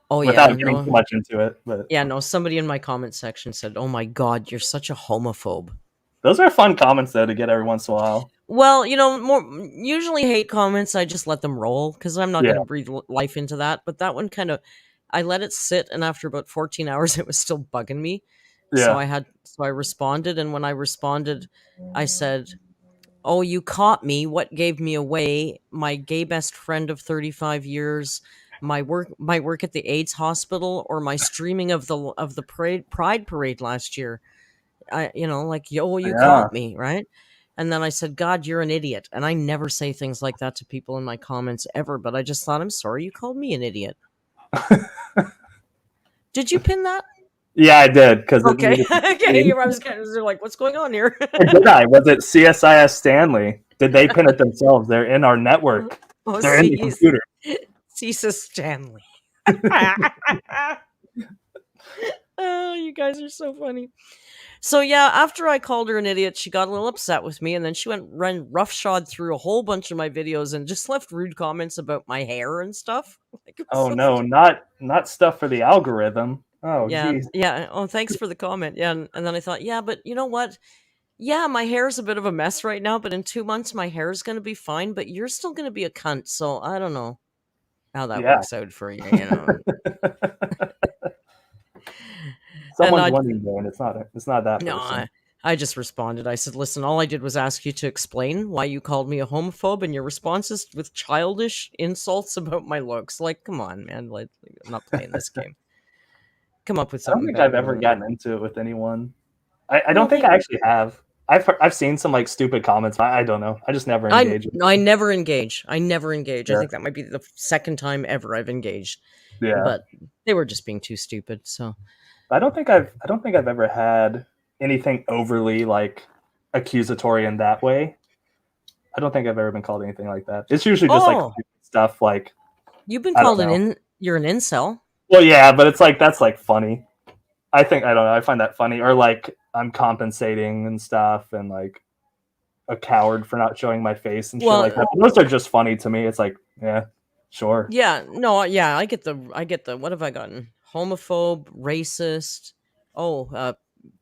Oh Without yeah, getting too much into it, but yeah, no. Somebody in my comment section said, "Oh my god, you're such a homophobe." Those are fun comments though to get every once in a while. Well, usually hate comments, I just let them roll because I'm not going to breathe life into that. But that one I let it sit, and after about 14 hours, it was still bugging me. Yeah. So I responded, and when I responded, I said, "Oh, you caught me. What gave me away? My gay best friend of 35 years, my work at the AIDS hospital, or my streaming of the Pride parade last year. You caught me, right?" And then I said, "God, you're an idiot." And I never say things like that to people in my comments ever, but I just thought, I'm sorry you called me an idiot. Did you pin that? Yeah, I did because okay. Okay, I was kind of like, what's going on here? Did I? Was it CSIS Stanley? Did they pin it themselves? They're in our network. They're in the computer. CSIS Stanley. Oh, you guys are so funny. So yeah, after I called her an idiot, she got a little upset with me, and then she ran roughshod through a whole bunch of my videos and just left rude comments about my hair and stuff. Oh no, not stuff for the algorithm. Oh yeah, geez. yeah. Oh, thanks for the comment. Yeah, and then I thought, yeah, but you know what? Yeah, my hair's a bit of a mess right now, but in 2 months my hair's going to be fine. But you're still going to be a cunt, so I don't know how that works out for you. Someone's winning though, and it's not that no, person. I just responded. I said, "Listen, all I did was ask you to explain why you called me a homophobe, and your responses with childish insults about my looks. Like, come on, man! Like, I'm not playing this game. Come up with something." I don't think I've ever gotten into it with anyone. I don't think I actually have. I've seen some like stupid comments. I don't know. I just never engage. I never engage. I think that might be the second time ever I've engaged. Yeah. But they were just being too stupid. So I don't think I've ever had anything overly like accusatory in that way. I don't think I've ever been called anything like that. It's usually just like stuff like you've been called you're an incel. Well, yeah, but it's like that's like funny. I don't know. I find that funny, or like I'm compensating and stuff, and like a coward for not showing my face and shit like that. But those are just funny to me. It's like, yeah, sure. Yeah, no, yeah, I get the. What have I gotten? Homophobe, racist.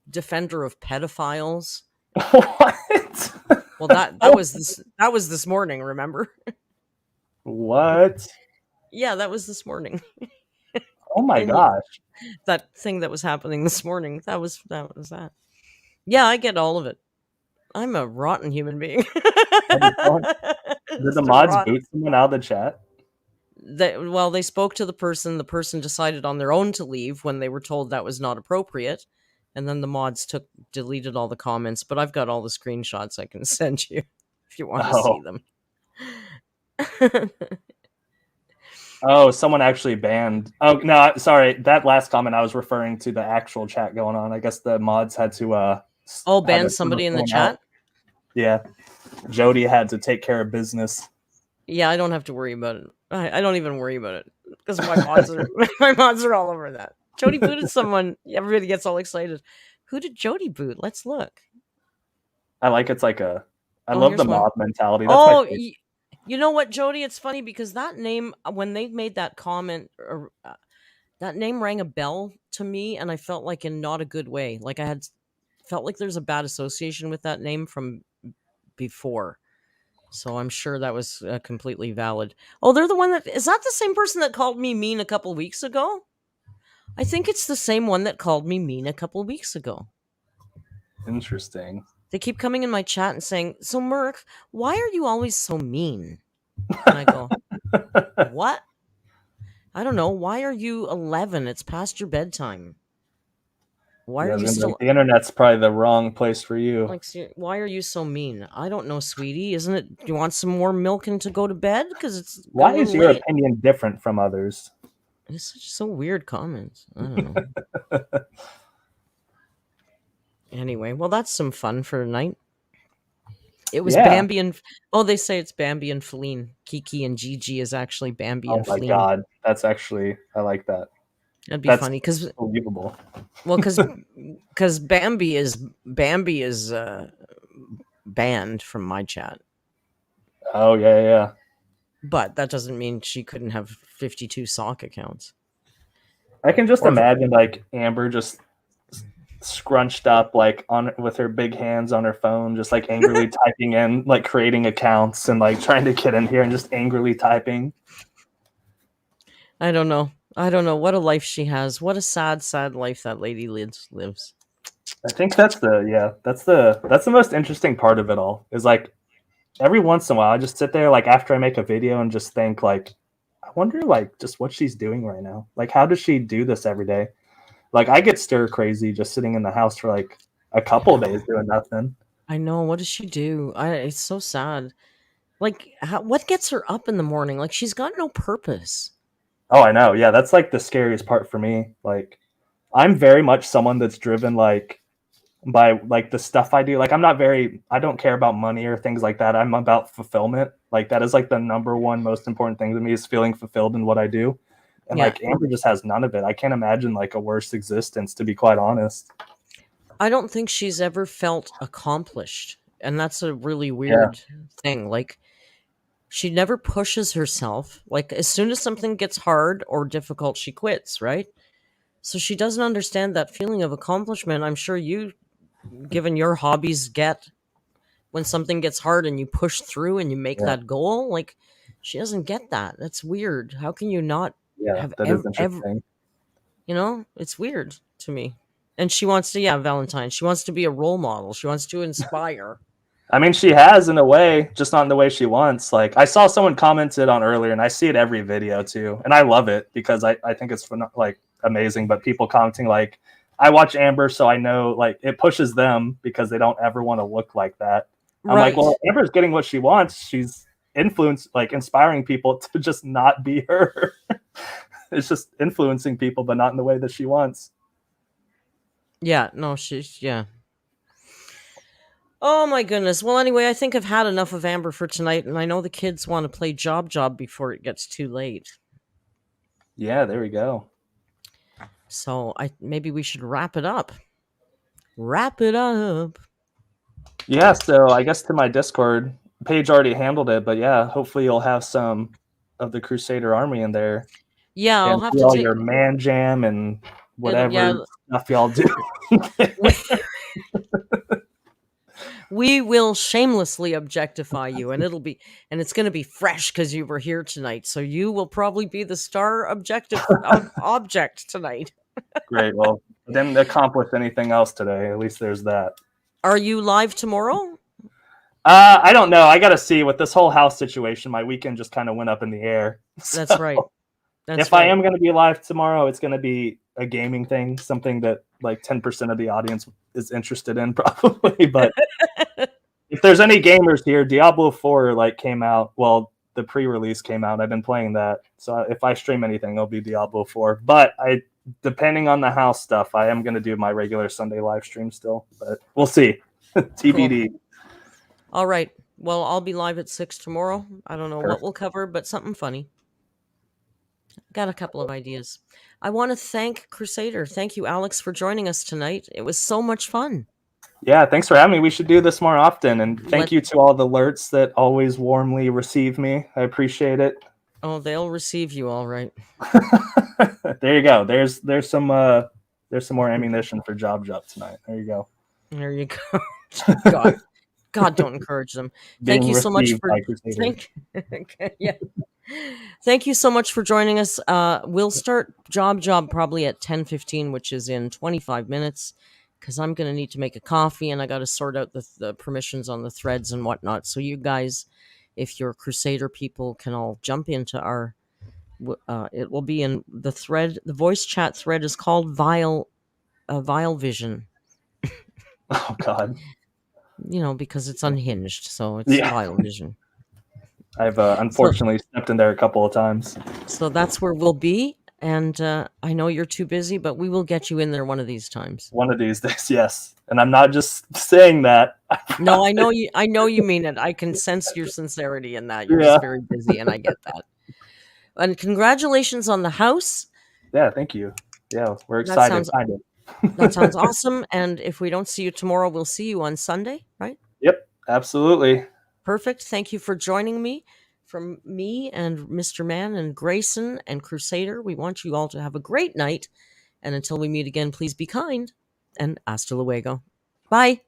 Defender of pedophiles. What? Well, that was this morning. Remember? What? Yeah, that was this morning. Oh my gosh! That thing that was happening this morning. That was that. Yeah, I get all of it. I'm a rotten human being. Did the mods boot someone out of the chat? They spoke to the person. The person decided on their own to leave when they were told that was not appropriate. And then the mods deleted all the comments. But I've got all the screenshots I can send you if you want to see them. Oh, someone actually banned. Oh, no, sorry. That last comment, I was referring to the actual chat going on. I guess the mods had to... ban somebody in the chat? Out. Yeah. Jody had to take care of business. Yeah, I don't have to worry about it. I don't even worry about it. Because my mods are all over that. Jody booted someone. Everybody gets all excited. Who did Jody boot? Let's look. I like it's like a... I love the mob mentality. That's my favorite. You know what, Jody? It's funny because that name, when they made that comment, that name rang a bell to me, and I felt like in not a good way. Like I felt like there's a bad association with that name from before. So I'm sure that was completely valid. Oh, they're the one is that the same person that called me mean a couple weeks ago? I think it's the same one that called me mean a couple weeks ago. Interesting. They keep coming in my chat and saying, "So Merc, why are you always so mean?" And I go, "What? I don't know. Why are you 11? It's past your bedtime. Why are you still... The internet's probably the wrong place for you. Like, why are you so mean? I don't know, sweetie. Isn't it? Do you want some more milk and to go to bed? Because it's... Why is your opinion different from others? It's such so weird comments. I don't know. Anyway, well, that's some fun for tonight. It was Bambi and... Oh, they say it's Bambi and Feline. Kiki and Gigi is actually Bambi and Feline. Oh my god. That's actually... I like that. That'd be funny because... Believable. Well, because Bambi is banned from my chat. Oh, yeah. But that doesn't mean she couldn't have 52 sock accounts. I can just imagine like Amber just scrunched up like on with her big hands on her phone, just like angrily typing in, like creating accounts and like trying to get in here and just angrily typing. I don't know what a life she has. What a sad life that lady lives. I think that's the most interesting part of it all is like every once in a while I just sit there like after I make a video and just think like, I wonder like just what she's doing right now. Like how does she do this every day? Like I get stir crazy just sitting in the house for like a couple of days doing nothing. I know. What does she do? It's so sad. Like what gets her up in the morning? Like she's got no purpose. Oh, I know. Yeah, that's like the scariest part for me. Like I'm very much someone that's driven like by like the stuff I do. Like I don't care about money or things like that. I'm about fulfillment. Like that is like the number one most important thing to me is feeling fulfilled in what I do. And like Amber just has none of it. I can't imagine like a worse existence, to be quite honest. I don't think she's ever felt accomplished. And that's a really weird thing. Like she never pushes herself. Like as soon as something gets hard or difficult, she quits, right? So she doesn't understand that feeling of accomplishment. I'm sure you, given your hobbies, get when something gets hard and you push through and you make that goal. Like she doesn't get that. That's weird. How can you not have that is interesting. You know, it's weird to me. And she wants to, Valentine. She wants to be a role model. She wants to inspire. I mean, she has in a way, just not in the way she wants. Like I saw someone commented on earlier, and I see it every video too, and I love it because I think it's like amazing. But people commenting like, I watch Amber, so I know like it pushes them because they don't ever want to look like that. I'm like, well, Amber's getting what she wants. She's inspiring people to just not be her. It's just influencing people, but not in the way that she wants. Yeah, no, yeah. Oh my goodness. Well, anyway, I think I've had enough of Amber for tonight, and I know the kids want to play Job before it gets too late. Yeah, there we go. So maybe we should wrap it up. Wrap it up. Yeah, so I guess to my Discord, Paige already handled it, but yeah, hopefully you'll have some of the Crusader army in there. Yeah, I'll And have do to all take. your man jam and Yeah, whatever stuff y'all do. we will shamelessly objectify you, and it's going to be fresh because you were here tonight. So you will probably be the star object tonight. Great. Well, didn't accomplish anything else today. At least there's that. Are you live tomorrow? I don't know. I got to see with this whole house situation. My weekend just kind of went up in the air. That's right. If I am going to be live tomorrow, it's going to be a gaming thing, something that like 10% of the audience is interested in, probably. But if there's any gamers here, Diablo 4 like came out. Well, the pre-release came out. I've been playing that. So if I stream anything, it'll be Diablo 4. But depending on the house stuff, I am going to do my regular Sunday live stream still. But we'll see. TBD. Cool. All right. Well, I'll be live at 6 tomorrow. I don't know what we'll cover, but something funny. Got a couple of ideas. I want to thank Crusader. Thank you, Alex, for joining us tonight. It was so much fun. Yeah, thanks for having me. We should do this more often. And thank you to all the alerts that always warmly receive me. I appreciate it. Oh, they'll receive you all right. There you go. There's some more ammunition for Job tonight. There you go. There you go. God, don't encourage them. Thank you so much for yeah. Thank you so much for joining us. We'll start Job probably at 10:15, which is in 25 minutes, because I'm going to need to make a coffee and I got to sort out the permissions on the threads and whatnot. So you guys, if you're Crusader people, can all jump into our. It will be in the thread. The voice chat thread is called Vile Vision. Oh God. Because it's unhinged, so it's Vile Vision. I've unfortunately stepped in there a couple of times. So that's where we'll be, and I know you're too busy, but we will get you in there one of these times. One of these days, yes. And I'm not just saying that. No, I know you. I know you mean it. I can sense your sincerity in that. You're just very busy, and I get that. And congratulations on the house. Yeah, thank you. Yeah, we're excited. That sounds awesome. And if we don't see you tomorrow, we'll see you on Sunday, right? Yep, absolutely. Perfect. Thank you for joining me. From me and Mr. Man and Grayson and Crusader, we want you all to have a great night. And until we meet again, please be kind and hasta luego. Bye.